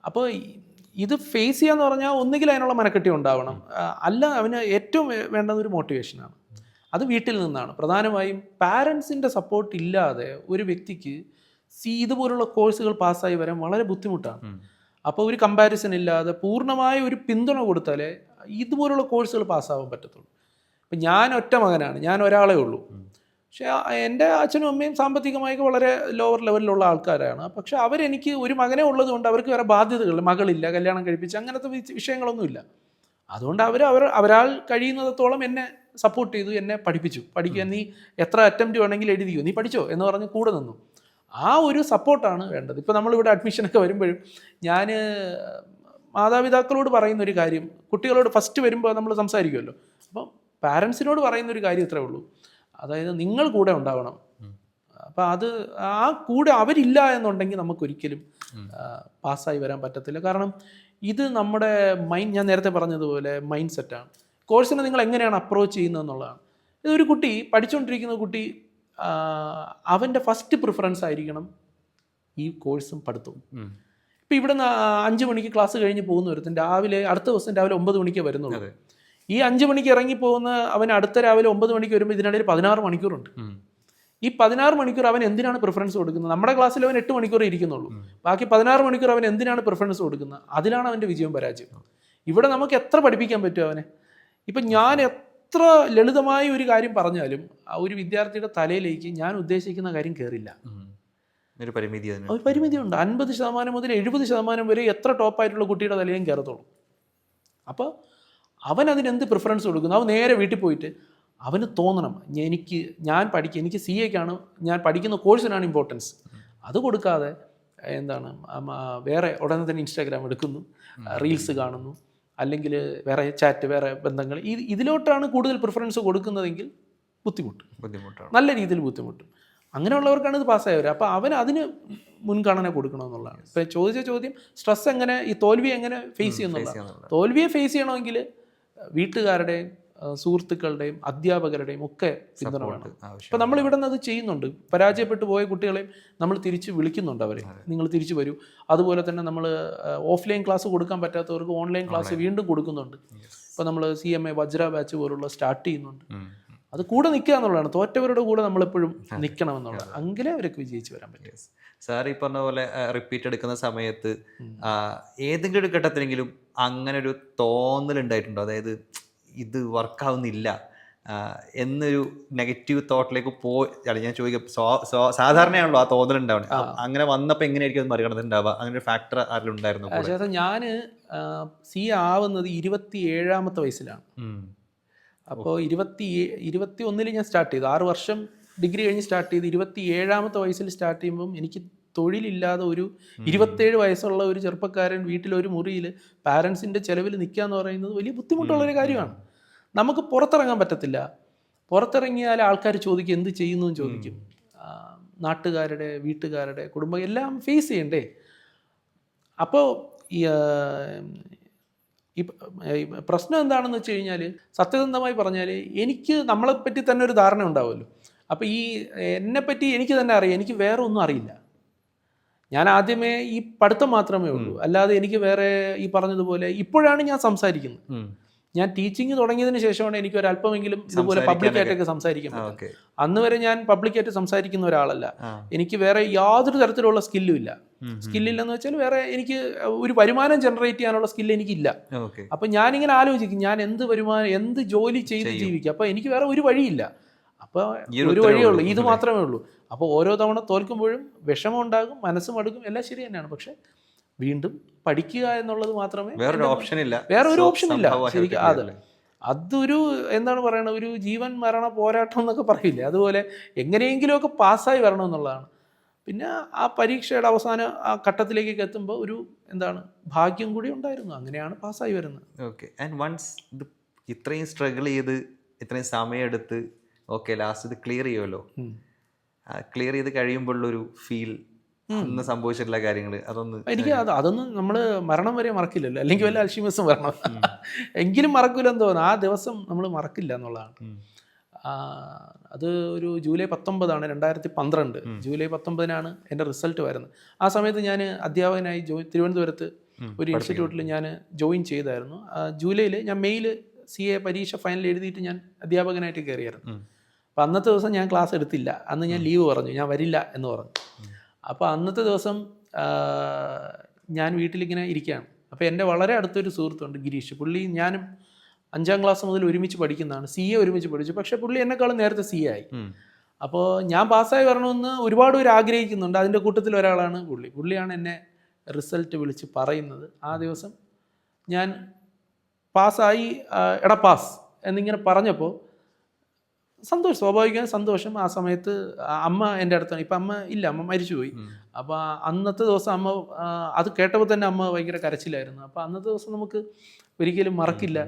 അപ്പോൾ ഇത് ഫേസ് ചെയ്യാന്ന് പറഞ്ഞാൽ ഒന്നുകിൽ അതിനുള്ള മനക്കെട്ടി ഉണ്ടാവണം, അല്ല അവന് ഏറ്റവും വേണ്ടത് ഒരു മോട്ടിവേഷനാണ്. അത് വീട്ടിൽ നിന്നാണ്. പ്രധാനമായും പാരൻസിൻ്റെ സപ്പോർട്ട് ഇല്ലാതെ ഒരു വ്യക്തിക്ക് ഇതുപോലുള്ള കോഴ്സുകൾ പാസ്സായി വരാൻ വളരെ ബുദ്ധിമുട്ടാണ്. അപ്പോൾ ഒരു കമ്പാരിസൺ ഇല്ലാതെ പൂർണ്ണമായ ഒരു പിന്തുണ കൊടുത്താലേ ഇതുപോലുള്ള കോഴ്സുകൾ പാസ്സാവാൻ പറ്റത്തുള്ളൂ. ഇപ്പം ഞാൻ ഒറ്റ മകനാണ്, ഞാൻ ഒരാളേ ഉള്ളൂ. പക്ഷേ എൻ്റെ അച്ഛനും അമ്മയും സാമ്പത്തികമായി വളരെ ലോവർ ലെവലിലുള്ള ആൾക്കാരാണ്. പക്ഷേ അവരെനിക്ക് ഒരു മകനെ ഉള്ളതുകൊണ്ട് അവർക്ക് വേറെ ബാധ്യതകളില്ല, മകളില്ല, കല്യാണം കഴിപ്പിച്ച് അങ്ങനത്തെ വിഷയങ്ങളൊന്നുമില്ല. അതുകൊണ്ട് അവരാൽ കഴിയുന്നിടത്തോളം എന്നെ സപ്പോർട്ട് ചെയ്തു, എന്നെ പഠിപ്പിച്ചു. പഠിക്കാൻ നീ എത്ര അറ്റംപ്റ്റ് വേണമെങ്കിലും എഴുതിയോ, നീ പഠിച്ചോ എന്ന് പറഞ്ഞ് കൂടെ നിന്നു. ആ ഒരു സപ്പോർട്ടാണ് വേണ്ടത്. ഇപ്പോൾ നമ്മളിവിടെ അഡ്മിഷനൊക്കെ വരുമ്പോഴും ഞാൻ മാതാപിതാക്കളോട് പറയുന്നൊരു കാര്യം, കുട്ടികളോട് ഫസ്റ്റ് വരുമ്പോൾ നമ്മൾ സംസാരിക്കുമല്ലോ, അപ്പം പാരൻസിനോട് പറയുന്നൊരു കാര്യം ഇത്രേ ഉള്ളൂ, അതായത് നിങ്ങൾ കൂടെ ഉണ്ടാവണം. അപ്പം അത് ആ കൂടെ അവരില്ല എന്നുണ്ടെങ്കിൽ നമുക്കൊരിക്കലും പാസ്സായി വരാൻ പറ്റത്തില്ല. കാരണം ഇത് നമ്മുടെ മൈൻഡ്, ഞാൻ നേരത്തെ പറഞ്ഞതുപോലെ മൈൻഡ് സെറ്റാണ്. കോഴ്സിനെ നിങ്ങൾ എങ്ങനെയാണ് അപ്രോച്ച് ചെയ്യുന്നത് എന്നുള്ളതാണ്. ഇതൊരു കുട്ടി പഠിച്ചുകൊണ്ടിരിക്കുന്ന കുട്ടി, അവൻ്റെ ഫസ്റ്റ് പ്രിഫറൻസ് ആയിരിക്കണം ഈ കോഴ്സും പഠിത്തവും. ഇപ്പം ഇവിടുന്ന് 5 മണിക്ക് ക്ലാസ് കഴിഞ്ഞ് പോകുന്ന ഒരുത്തൻ അടുത്ത ദിവസം രാവിലെ 9 മണിക്ക് വരുന്നുള്ളൂ. ഈ 5 മണിക്ക് ഇറങ്ങി പോകുന്ന അവൻ അടുത്ത രാവിലെ 9 മണിക്ക് വരുമ്പോൾ ഇതിനിടയിൽ 16 മണിക്കൂറുണ്ട്. ഈ 16 മണിക്കൂർ അവൻ എന്തിനാണ് പ്രിഫറൻസ് കൊടുക്കുന്നത്? നമ്മുടെ ക്ലാസ്സിൽ അവൻ 8 മണിക്കൂർ ഇരിക്കുന്നുള്ളൂ. ബാക്കി 16 മണിക്കൂർ അവൻ എന്തിനാണ് പ്രിഫറൻസ് കൊടുക്കുന്നത്? അതിലാണ് അവൻ്റെ വിജയം പരാജയം. ഇവിടെ നമുക്ക് എത്ര പഠിപ്പിക്കാൻ പറ്റും അവനെ? ഇപ്പം ഞാൻ എത്ര ലളിതമായ ഒരു കാര്യം പറഞ്ഞാലും ആ ഒരു വിദ്യാർത്ഥിയുടെ തലയിലേക്ക് ഞാൻ ഉദ്ദേശിക്കുന്ന കാര്യം കയറില്ല. ഒരു പരിമിതിയുണ്ട്. 50% മുതൽ 70% വരെ എത്ര ടോപ്പായിട്ടുള്ള കുട്ടിയുടെ തലയും കയറത്തുള്ളൂ. അപ്പോൾ അവൻ അതിനെന്ത് പ്രിഫറൻസ് കൊടുക്കുന്നു? അവൻ നേരെ വീട്ടിൽ പോയിട്ട് അവന് തോന്നണം, എനിക്ക് സി എക്കാണ്, ഞാൻ പഠിക്കുന്ന കോഴ്സിനാണ് ഇമ്പോർട്ടൻസ്. അത് കൊടുക്കാതെ എന്താണ്, വേറെ ഉടനെ തന്നെ ഇൻസ്റ്റാഗ്രാം എടുക്കുന്നു, റീൽസ് കാണുന്നു, അല്ലെങ്കിൽ വേറെ ചാറ്റ്, വേറെ ബന്ധങ്ങൾ, ഇതിലോട്ടാണ് കൂടുതൽ പ്രിഫറൻസ് കൊടുക്കുന്നതെങ്കിൽ ബുദ്ധിമുട്ടാണ്, നല്ല രീതിയിൽ ബുദ്ധിമുട്ടും. അങ്ങനെയുള്ളവർക്കാണ് ഇത് പാസ്സായവർ. അപ്പോൾ അവൻ അതിന് മുൻഗണന കൊടുക്കണമെന്നുള്ളതാണ്. ഇപ്പോൾ ചോദിച്ച ചോദ്യം, സ്ട്രെസ് എങ്ങനെ, ഈ തോൽവി എങ്ങനെ ഫേസ് ചെയ്യുന്നുള്ളതാണ്. തോൽവിയെ ഫേസ് ചെയ്യണമെങ്കിൽ വീട്ടുകാരുടെയും സുഹൃത്തുക്കളുടെയും അധ്യാപകരുടെയും ഒക്കെ പിന്തുണ വേണം. അപ്പോൾ നമ്മളിവിടെ നിന്ന് അത് ചെയ്യുന്നുണ്ട്. പരാജയപ്പെട്ടു പോയ കുട്ടികളെയും നമ്മൾ തിരിച്ച് വിളിക്കുന്നുണ്ട്, അവരെ നിങ്ങൾ തിരിച്ചു വരൂ. അതുപോലെ തന്നെ നമ്മൾ ഓഫ്ലൈൻ ക്ലാസ് കൊടുക്കാൻ പറ്റാത്തവർക്ക് ഓൺലൈൻ ക്ലാസ് വീണ്ടും കൊടുക്കുന്നുണ്ട്. ഇപ്പോൾ നമ്മൾ CMA വജ്ര ബാച്ച് പോലുള്ള സ്റ്റാർട്ട് ചെയ്യുന്നുണ്ട്. അത് കൂടെ നിൽക്കുക എന്നുള്ളതാണ്. തോറ്റവരുടെ കൂടെ നമ്മളെപ്പോഴും നിൽക്കണം എന്നുള്ളത്. അങ്ങനെ അവരൊക്കെ വിജയിച്ച് വരാൻ പറ്റും. സാർ ഈ പറഞ്ഞ പോലെ റിപ്പീറ്റ് എടുക്കുന്ന സമയത്ത് ഏതെങ്കിലും ഒരു ഘട്ടത്തിലെങ്കിലും അങ്ങനെ ഒരു തോന്നലുണ്ടായിട്ടുണ്ടോ? അതായത് ഇത് വർക്കാവുന്നില്ല എന്നൊരു നെഗറ്റീവ് തോട്ടിലേക്ക് ഞാൻ ചോദിക്കാം. സാധാരണയാണല്ലോ ആ തോന്നലുണ്ടാവുന്നത്. അങ്ങനെ വന്നപ്പോൾ എങ്ങനെയായിരിക്കും അത് മറികടന്നിട്ടുണ്ടാവുക? അങ്ങനെ ഒരു ഫാക്ടർ ആരെങ്കിലും ഉണ്ടായിരുന്നു? ഞാൻ CA ആവുന്നത് 27ാമത്തെ വയസ്സിലാണ്. അപ്പോൾ 21 ഞാൻ സ്റ്റാർട്ട് ചെയ്തു. 6 വർഷം ഡിഗ്രി കഴിഞ്ഞ് സ്റ്റാർട്ട് ചെയ്ത് 27ാമത്തെ വയസ്സിൽ സ്റ്റാർട്ട് ചെയ്യുമ്പം എനിക്ക് തൊഴിലില്ലാതെ ഒരു 27 വയസ്സുള്ള ഒരു ചെറുപ്പക്കാരൻ വീട്ടിലൊരു മുറിയിൽ പാരൻസിൻ്റെ ചിലവിൽ നിൽക്കുക എന്ന് പറയുന്നത് വലിയ ബുദ്ധിമുട്ടുള്ളൊരു കാര്യമാണ്. നമുക്ക് പുറത്തിറങ്ങാൻ പറ്റത്തില്ല. പുറത്തിറങ്ങിയാൽ ആൾക്കാർ ചോദിക്കും എന്ത് ചെയ്യുന്നു എന്ന് ചോദിക്കും. നാട്ടുകാരുടെ, വീട്ടുകാരുടെ, കുടുംബം എല്ലാം ഫേസ് ചെയ്യണ്ടേ. അപ്പോൾ ഈ പ്രശ്നം എന്താണെന്ന് വെച്ച് കഴിഞ്ഞാൽ, സത്യസന്ധമായി പറഞ്ഞാൽ എനിക്ക് നമ്മളെപ്പറ്റി തന്നെ ഒരു ധാരണ ഉണ്ടാവുമല്ലോ. അപ്പോൾ എന്നെപ്പറ്റി എനിക്ക് തന്നെ അറിയാം, എനിക്ക് വേറെ ഒന്നും അറിയില്ല. ഞാൻ ആദ്യമേ ഈ പഠിത്തം മാത്രമേ ഉള്ളൂ, അല്ലാതെ എനിക്ക് വേറെ ഈ പറഞ്ഞതുപോലെ ഇപ്പോഴാണ് ഞാൻ സംസാരിക്കുന്നത്. ഞാൻ ടീച്ചിങ് തുടങ്ങിയതിന് ശേഷമാണ് എനിക്ക് ഒരല്പമെങ്കിലും ഇതുപോലെ പബ്ലിക്കായിട്ടൊക്കെ സംസാരിക്കാൻ പറ്റും. അന്ന് വരെ ഞാൻ പബ്ലിക്കായിട്ട് സംസാരിക്കുന്ന ഒരാളല്ല. എനിക്ക് വേറെ യാതൊരു തരത്തിലുള്ള സ്കില്ലും ഇല്ല. സ്കില്ലില്ലെന്ന് വെച്ചാൽ വേറെ എനിക്ക് ഒരു വരുമാനം ജനറേറ്റ് ചെയ്യാനുള്ള സ്കില്ല് എനിക്കില്ല. അപ്പം ഞാനിങ്ങനെ ആലോചിക്കും, ഞാൻ എന്ത് ജോലി ചെയ്ത് ജീവിക്കുക. അപ്പോൾ എനിക്ക് വേറെ ഒരു വഴിയില്ല. അപ്പോൾ ഒരു വഴിയേ ഉള്ളൂ, ഇത് മാത്രമേ ഉള്ളൂ. അപ്പോൾ ഓരോ തവണ തോൽക്കുമ്പോഴും വിഷമം ഉണ്ടാകും, മനസ്സും അടുക്കും, എല്ലാം ശരി തന്നെയാണ്. പക്ഷെ വീണ്ടും പഠിക്കുക എന്നുള്ളത് മാത്രമേ, വേറെ ഒരു ഓപ്ഷൻ ഇല്ല ശരിക്കും. അതൊരു എന്താണ് പറയണത്, ഒരു ജീവൻ മരണ പോരാട്ടം എന്നൊക്കെ പറയില്ലേ, അതുപോലെ എങ്ങനെയെങ്കിലുമൊക്കെ പാസ്സായി വരണം എന്നുള്ളതാണ്. പിന്നെ ആ പരീക്ഷയുടെ അവസാന ആ ഘട്ടത്തിലേക്കൊക്കെ എത്തുമ്പോൾ ഒരു ഭാഗ്യം കൂടി ഉണ്ടായിരുന്നു. അങ്ങനെയാണ് പാസ്സായി വരുന്നത്. ഓക്കെ. ആൻഡ് വൺസ് ഇത് ഇത്രയും സ്ട്രഗിൾ ചെയ്ത് ഇത്രയും സമയമെടുത്ത് ലാസ്റ്റ് ഇത് ക്ലിയർ ചെയ്യുമല്ലോ, ക്ലിയർ ചെയ്ത് കഴിയുമ്പോഴുള്ളൊരു ഫീൽ, അന്ന് സംഭവിച്ചിട്ടുള്ള കാര്യങ്ങൾ അതൊന്നും നമ്മൾ മരണം വരെ മറക്കില്ലല്ലോ. അല്ലെങ്കിൽ വല്ല അൽഷിമസും വരണം, എങ്കിലും മറക്കില്ലെന്ന് തോന്നുന്നു. ആ ദിവസം നമ്മൾ മറക്കില്ല എന്നുള്ളതാണ്. അത് ഒരു ജൂലൈ 19 2012 ജൂലൈ 19 എൻ്റെ റിസൾട്ട് വരുന്നത്. ആ സമയത്ത് ഞാൻ അധ്യാപകനായി തിരുവനന്തപുരത്ത് ഒരു ഇൻസ്റ്റിറ്റ്യൂട്ടിൽ ഞാൻ ജോയിൻ ചെയ്തായിരുന്നു. ജൂലൈയിൽ ഞാൻ മെയിൽ CA പരീക്ഷ ഫൈനൽ എഴുതിയിട്ട് ഞാൻ അധ്യാപകനായിട്ട് കയറിയായിരുന്നു. അപ്പം അന്നത്തെ ദിവസം ഞാൻ ക്ലാസ് എടുത്തില്ല. അന്ന് ഞാൻ ലീവ് പറഞ്ഞു, ഞാൻ വരില്ല എന്ന് പറഞ്ഞു. അപ്പോൾ അന്നത്തെ ദിവസം ഞാൻ വീട്ടിലിങ്ങനെ ഇരിക്കുകയാണ്. അപ്പോൾ എൻ്റെ വളരെ അടുത്തൊരു സുഹൃത്തുണ്ട്, ഗിരീഷ്. പുള്ളി ഞാനും 5ാം ക്ലാസ് മുതൽ ഒരുമിച്ച് പഠിക്കുന്നതാണ്. CA ഒരുമിച്ച് പഠിച്ചു. പക്ഷേ പുള്ളി എന്നെക്കാളും നേരത്തെ CA ആയി. അപ്പോൾ ഞാൻ പാസ്സായി വരണമെന്ന് ഒരുപാട് പേര് ആഗ്രഹിക്കുന്നുണ്ട്. അതിൻ്റെ കൂട്ടത്തിൽ ഒരാളാണ് പുള്ളിയാണ് എന്നെ റിസൾട്ട് വിളിച്ച് പറയുന്നത്. ആ ദിവസം ഞാൻ പാസ്സായി, എടാ പാസ് എന്നിങ്ങനെ പറഞ്ഞപ്പോൾ സന്തോഷം, സ്വാഭാവികമായ സന്തോഷം. ആ സമയത്ത് അമ്മ എൻ്റെ അടുത്താണ്. ഇപ്പം അമ്മ ഇല്ല, അമ്മ മരിച്ചുപോയി. അപ്പോൾ അന്നത്തെ ദിവസം അമ്മ അത് കേട്ടപ്പോൾ തന്നെ അമ്മ ഭയങ്കര കരച്ചിലായിരുന്നു. അപ്പോൾ അന്നത്തെ ദിവസം നമുക്ക് ഒരിക്കലും മറക്കില്ല.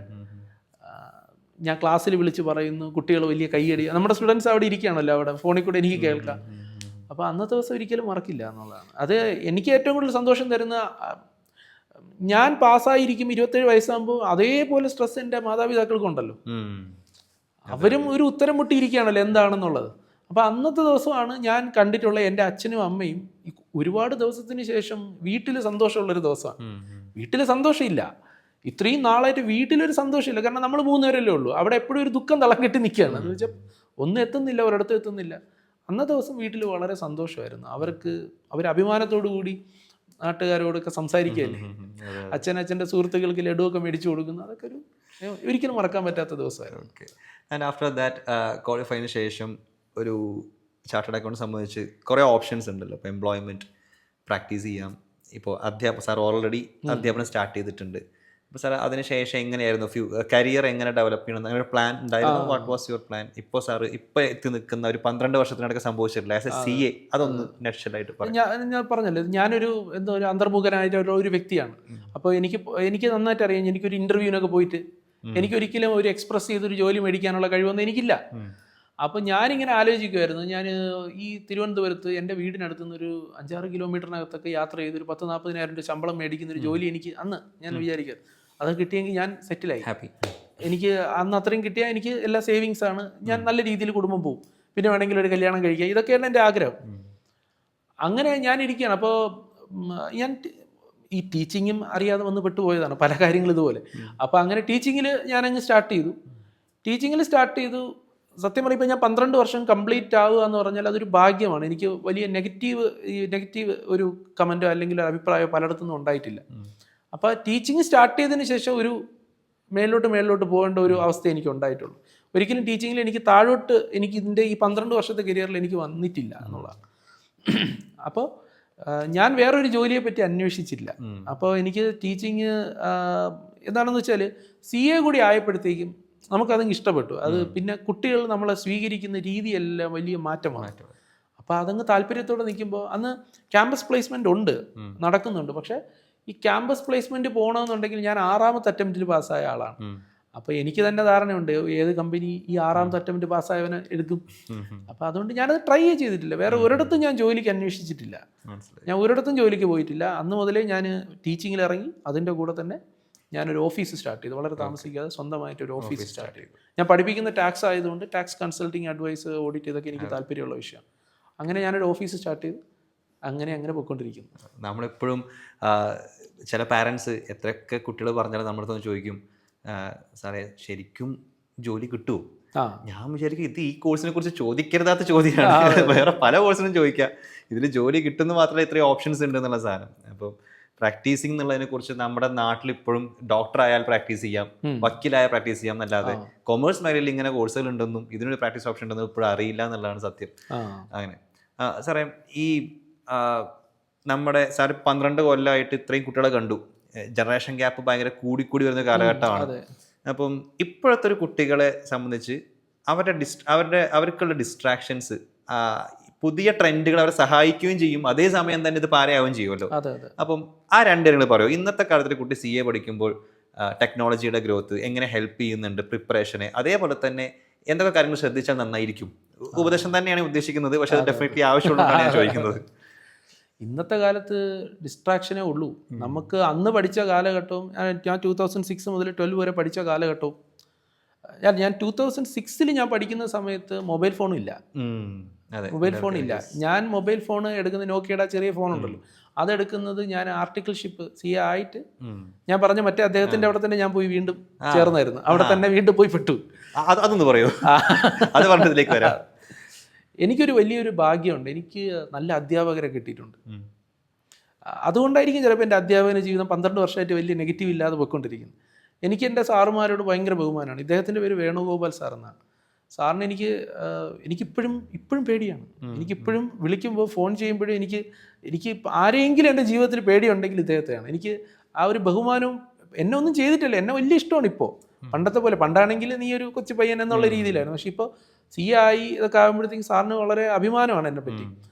ഞാൻ ക്ലാസ്സിൽ വിളിച്ച് പറയുന്നു, കുട്ടികൾ വലിയ കൈയടി, നമ്മുടെ സ്റ്റുഡൻസ് അവിടെ ഇരിക്കുകയാണല്ലോ, അവിടെ ഫോണിൽ കൂടെ എനിക്ക് കേൾക്കാം. അപ്പോൾ അന്നത്തെ ദിവസം ഒരിക്കലും മറക്കില്ല എന്നുള്ളതാണ്. അത് എനിക്ക് ഏറ്റവും കൂടുതൽ സന്തോഷം തരുന്ന, ഞാൻ പാസ്സായിരിക്കും 27 വയസ്സാകുമ്പോൾ അതേപോലെ സ്ട്രെസ് എൻ്റെ മാതാപിതാക്കൾക്കുണ്ടല്ലോ. അവരും ഒരു ഉത്തരം മുട്ടിയിരിക്കുകയാണല്ലോ എന്താണെന്നുള്ളത്. അപ്പോൾ അന്നത്തെ ദിവസമാണ് ഞാൻ കണ്ടിട്ടുള്ള എൻ്റെ അച്ഛനും അമ്മയും ഒരുപാട് ദിവസത്തിന് ശേഷം വീട്ടിൽ സന്തോഷമുള്ളൊരു ദിവസമാണ്. വീട്ടിൽ സന്തോഷമില്ല, ഇത്രയും നാളായിട്ട് വീട്ടിലൊരു സന്തോഷമില്ല. കാരണം നമ്മൾ 3 പേരല്ലേ ഉള്ളൂ. അവിടെ എപ്പോഴും ഒരു ദുഃഖം തളം കെട്ടി നിൽക്കുകയാണ്. എന്ന് വെച്ചാൽ ഒന്നും എത്തുന്നില്ല, ഒരിടത്തും എത്തുന്നില്ല. അന്നത്തെ ദിവസം വീട്ടിൽ വളരെ സന്തോഷമായിരുന്നു. അവർ അഭിമാനത്തോടു കൂടി നാട്ടുകാരോടൊക്കെ സംസാരിക്കുകയല്ലേ. അച്ഛൻ്റെ സുഹൃത്തുക്കൾക്ക് ലഡുവൊക്കെ മേടിച്ചു കൊടുക്കുന്നു. അതൊക്കെ ഒരിക്കലും മറക്കാൻ പറ്റാത്ത ദിവസമായിരുന്നു. ഓക്കെ. ആൻഡ് ആഫ്റ്റർ ദാറ്റ് ക്വാളിഫൈന് ശേഷം ഒരു ചാർട്ടേഡ് അക്കൗണ്ട് സംബന്ധിച്ച് കുറേ ഓപ്ഷൻസ് ഉണ്ടല്ലോ. ഇപ്പോൾ എംപ്ലോയ്മെൻറ്റ്, പ്രാക്ടീസ് ചെയ്യാം. ഇപ്പോൾ സാർ ഓൾറെഡി അധ്യാപനം സ്റ്റാർട്ട് ചെയ്തിട്ടുണ്ട്. അപ്പോൾ സാർ അതിനുശേഷം എങ്ങനെയായിരുന്നു കരിയർ എങ്ങനെ ഡെവലപ്പ് ചെയ്യണം, അങ്ങനെ ഒരു പ്ലാൻ ഉണ്ടായിരുന്നു? What was your plan? ഇപ്പോൾ സാർ ഇപ്പോൾ എത്തി നിൽക്കുന്ന ഒരു 12 വർഷത്തിനടക്കം സംഭവിച്ചിട്ടില്ല ആസ് എ CA, അതൊന്ന് നെറ്റ്ഷലായിട്ട് പറഞ്ഞു. ഞാൻ പറഞ്ഞല്ലോ, ഞാനൊരു ഒരു അന്തർമുഖനായിട്ട് ഒരു വ്യക്തിയാണ്. അപ്പോൾ എനിക്ക് നന്നായിട്ട് അറിയാം, എനിക്കൊരു ഇൻ്റർവ്യൂവിനൊക്കെ പോയിട്ട് എനിക്കൊരിക്കലും ഒരു എക്സ്പ്രസ് ചെയ്തൊരു ജോലി മേടിക്കാനുള്ള കഴിവൊന്നും എനിക്കില്ല. അപ്പോൾ ഞാനിങ്ങനെ ആലോചിക്കുമായിരുന്നു, ഞാൻ ഈ തിരുവനന്തപുരത്ത് എൻ്റെ വീടിനടുത്ത് നിന്നൊരു 5-6 കിലോമീറ്ററിനകത്തൊക്കെ യാത്ര ചെയ്ത് ഒരു 10-40,000 രൂപ ശമ്പളം മേടിക്കുന്നൊരു ജോലി എനിക്ക് അന്ന് ഞാൻ വിചാരിക്കുക, അത് കിട്ടിയെങ്കിൽ ഞാൻ സെറ്റിലായി. ഹാപ്പി. എനിക്ക് അന്ന് അത്രയും കിട്ടിയാൽ എനിക്ക് എല്ലാ സേവിങ്സ് ആണ്, ഞാൻ നല്ല രീതിയിൽ കുടുംബം പോകും, പിന്നെ വേണമെങ്കിൽ ഒരു കല്യാണം കഴിക്കുക, ഇതൊക്കെയാണ് എൻ്റെ ആഗ്രഹം. അങ്ങനെ ഞാൻ ഇരിക്കുകയാണ്. അപ്പോൾ ഞാൻ ഈ ടീച്ചിങ്ങും അറിയാതെ വന്ന് പെട്ടുപോയതാണ് പല കാര്യങ്ങൾ ഇതുപോലെ. അപ്പോൾ അങ്ങനെ ടീച്ചിങ്ങിൽ ഞാനങ്ങ് സ്റ്റാർട്ട് ചെയ്തു. സത്യം പറയുമ്പോൾ ഞാൻ 12 വർഷം കംപ്ലീറ്റ് ആവുക എന്ന് പറഞ്ഞാൽ അതൊരു ഭാഗ്യമാണ്. എനിക്ക് വലിയ നെഗറ്റീവ് ഒരു കമൻറ്റോ അല്ലെങ്കിൽ ഒരു അഭിപ്രായമോ പലയിടത്തുനിന്നും ഉണ്ടായിട്ടില്ല. അപ്പോൾ ടീച്ചിങ് സ്റ്റാർട്ട് ചെയ്തതിന് ശേഷം ഒരു മേളിലോട്ട് പോകേണ്ട ഒരു അവസ്ഥ എനിക്ക് ഉണ്ടായിട്ടുള്ളൂ. ഒരിക്കലും ടീച്ചിങ്ങിൽ എനിക്ക് താഴോട്ട് ഇതിൻ്റെ ഈ 12 വർഷത്തെ കരിയറിൽ എനിക്ക് വന്നിട്ടില്ല എന്നുള്ളതാണ്. അപ്പോൾ ഞാൻ വേറൊരു ജോലിയെ പറ്റി അന്വേഷിച്ചില്ല. അപ്പോൾ എനിക്ക് ടീച്ചിങ് എന്താണെന്ന് വെച്ചാൽ CA കൂടി ആയപ്പോഴത്തേക്കും നമുക്കതങ്ങ് ഇഷ്ടപ്പെട്ടു. അത് പിന്നെ കുട്ടികൾ നമ്മളെ സ്വീകരിക്കുന്ന രീതിയെല്ലാം വലിയ മാറ്റമാണ്. അപ്പോൾ അതങ്ങ് താല്പര്യത്തോടെ നിൽക്കുമ്പോൾ അന്ന് ക്യാമ്പസ് പ്ലേസ്മെൻ്റ് നടക്കുന്നുണ്ട്. പക്ഷേ ഈ ക്യാമ്പസ് പ്ലേസ്മെൻറ്റ് പോകണമെന്നുണ്ടെങ്കിൽ ഞാൻ 6ാമത്തെ അറ്റംപ്റ്റിൽ പാസ്സായ ആളാണ്. അപ്പോൾ എനിക്ക് തന്നെ ധാരണയുണ്ട് ഏത് കമ്പനി ഈ 6ാമത്തെ അറ്റംപ്റ്റ് പാസ്സായവനെ എടുക്കും. അപ്പോൾ അതുകൊണ്ട് ഞാനത് ട്രൈ ചെയ്തിട്ടില്ല. വേറെ ഒരിടത്തും ഞാൻ ജോലിക്ക് അന്വേഷിച്ചിട്ടില്ല, ഞാൻ ഒരിടത്തും ജോലിക്ക് പോയിട്ടില്ല. അന്ന് മുതലേ ഞാൻ ടീച്ചിങ്ങിൽ ഇറങ്ങി. അതിൻ്റെ കൂടെ തന്നെ ഞാനൊരു ഓഫീസ് സ്റ്റാർട്ട് ചെയ്തു. വളരെ താമസിക്കാതെ സ്വന്തമായിട്ടൊരു ഓഫീസ് സ്റ്റാർട്ട് ചെയ്തു. ഞാൻ പഠിപ്പിക്കുന്ന ടാക്സ് ആയതുകൊണ്ട് ടാക്സ് കൺസൾട്ടിങ്, അഡ്വൈസ്, ഓഡിറ്റ് ഇതൊക്കെ എനിക്ക് താല്പര്യമുള്ള വിഷയമാണ്. അങ്ങനെ ഞാനൊരു ഓഫീസ് സ്റ്റാർട്ട് ചെയ്തു. അങ്ങനെ പോയിക്കൊണ്ടിരിക്കുന്നു. നമ്മളെപ്പോഴും ചില പാരൻസ് എത്രയൊക്കെ കുട്ടികൾ പറഞ്ഞാലും നമ്മളടുത്തൊന്ന് ചോദിക്കും, സാറേ ശരിക്കും ജോലി കിട്ടുമോ? ഞാൻ വിചാരിക്കും ഇത് ഈ കോഴ്സിനെ കുറിച്ച് ചോദിക്കരുതാത്ത ചോദ്യമാണ്. വേറെ പല കോഴ്സിനും ചോദിക്കാം, ഇതിൽ ജോലി കിട്ടുന്ന മാത്രമേ ഇത്രയും ഓപ്ഷൻസ് ഉണ്ട് എന്നുള്ള സാധനം. അപ്പം പ്രാക്ടീസിങ് എന്നുള്ളതിനെ കുറിച്ച് നമ്മുടെ നാട്ടിൽ ഇപ്പോഴും ഡോക്ടർ ആയാൽ പ്രാക്ടീസ് ചെയ്യാം, വക്കീലായാൽ പ്രാക്ടീസ് ചെയ്യാം എന്നല്ലാതെ കൊമേഴ്സ് മേഖലയിൽ ഇങ്ങനെ കോഴ്സുകൾ ഉണ്ടെന്നും ഇതിനൊരു പ്രാക്ടീസ് ഓപ്ഷൻ ഉണ്ടെന്നും ഇപ്പോഴും അറിയില്ല എന്നുള്ളതാണ് സത്യം. അങ്ങനെ സാറേ, ഈ നമ്മുടെ സാർ 12 കൊല്ലമായിട്ട് ഇത്രയും കുട്ടികളെ കണ്ടു. ജനറേഷൻ ഗ്യാപ്പ് ഭയങ്കര കൂടി വരുന്ന കാലഘട്ടമാണ്. അപ്പം ഇപ്പോഴത്തെ ഒരു കുട്ടികളെ സംബന്ധിച്ച് അവർക്കുള്ള ഡിസ്ട്രാക്ഷൻസ്, പുതിയ ട്രെൻഡുകൾ അവരെ സഹായിക്കുകയും ചെയ്യും, അതേസമയം തന്നെ ഇത് പാരയാവുകയും ചെയ്യുമല്ലോ. അപ്പം ആ 2 കാര്യങ്ങൾ പറയുമോ? ഇന്നത്തെ കാലത്തൊരു കുട്ടി CA പഠിക്കുമ്പോൾ ടെക്നോളജിയുടെ ഗ്രോത്ത് എങ്ങനെ ഹെൽപ്പ് ചെയ്യുന്നുണ്ട് പ്രിപ്പറേഷനെ, അതേപോലെ തന്നെ എന്തൊക്കെ കാര്യങ്ങൾ ശ്രദ്ധിച്ചാൽ നന്നായിരിക്കും? ഉപദേശം തന്നെയാണ് ഉദ്ദേശിക്കുന്നത്, പക്ഷെ അത് ഡെഫിനറ്റ്ലി ആവശ്യമുള്ളതാണ് ഞാൻ ചോദിക്കുന്നത്. ഇന്നത്തെ കാലത്ത് ഡിസ്ട്രാക്ഷനേ ഉള്ളൂ. നമുക്ക് അന്ന് പഠിച്ച കാലഘട്ടവും, ഞാൻ 2006 മുതൽ 12 വരെ പഠിച്ച കാലഘട്ടവും, ഞാൻ 2006 ഞാൻ പഠിക്കുന്ന സമയത്ത് മൊബൈൽ ഫോണും ഇല്ല. ഞാൻ മൊബൈൽ ഫോൺ എടുക്കുന്ന നോക്കിയുടെ ചെറിയ ഫോണുണ്ടല്ലോ, അതെടുക്കുന്നത് ഞാൻ ആർട്ടിക്കിൾഷിപ്പ് CA ആയിട്ട് ഞാൻ പറഞ്ഞ മറ്റേ അദ്ദേഹത്തിന്റെ അവിടെ തന്നെ ഞാൻ പോയി വീണ്ടും ചേർന്നായിരുന്നു. അവിടെ തന്നെ വീണ്ടും പോയി പെട്ടു. അതൊന്ന് പറയൂ. അത് പറഞ്ഞതിലേക്ക് വരാം. എനിക്കൊരു വലിയൊരു ഭാഗ്യമുണ്ട്, എനിക്ക് നല്ല അധ്യാപകരെ കിട്ടിയിട്ടുണ്ട്. അതുകൊണ്ടായിരിക്കും ചിലപ്പോൾ എൻ്റെ അധ്യാപന ജീവിതം 12 വർഷമായിട്ട് വലിയ നെഗറ്റീവ് ഇല്ലാതെ പോയിക്കൊണ്ടിരിക്കുന്നത്. എനിക്ക് എൻ്റെ സാറുമാരോട് ഭയങ്കര ബഹുമാനമാണ്. ഇദ്ദേഹത്തിൻ്റെ പേര് വേണുഗോപാൽ സാർ എന്നാണ്. സാറിന് എനിക്കിപ്പോഴും പേടിയാണ്. എനിക്കിപ്പോഴും വിളിക്കുമ്പോൾ ഫോൺ ചെയ്യുമ്പോഴും എനിക്ക് ആരെങ്കിലും എൻ്റെ ജീവിതത്തിൽ പേടിയുണ്ടെങ്കിൽ ഇദ്ദേഹത്തെയാണ്. എനിക്ക് ആ ഒരു ബഹുമാനവും, എന്നെ ഒന്നും ചെയ്തിട്ടില്ല, എന്നെ വലിയ ഇഷ്ടമാണ് ഇപ്പോൾ. പണ്ടത്തെ പോലെ, പണ്ടാണെങ്കിൽ നീ ഒരു കൊച്ചു പയ്യൻ എന്നുള്ള രീതിയിലായിരുന്നു. പക്ഷെ ഇപ്പോൾ CA ആയി ഇതൊക്കെ ആകുമ്പോഴത്തേക്കും സാറിന് വളരെ അഭിമാനമാണ് എന്നെ പറ്റി.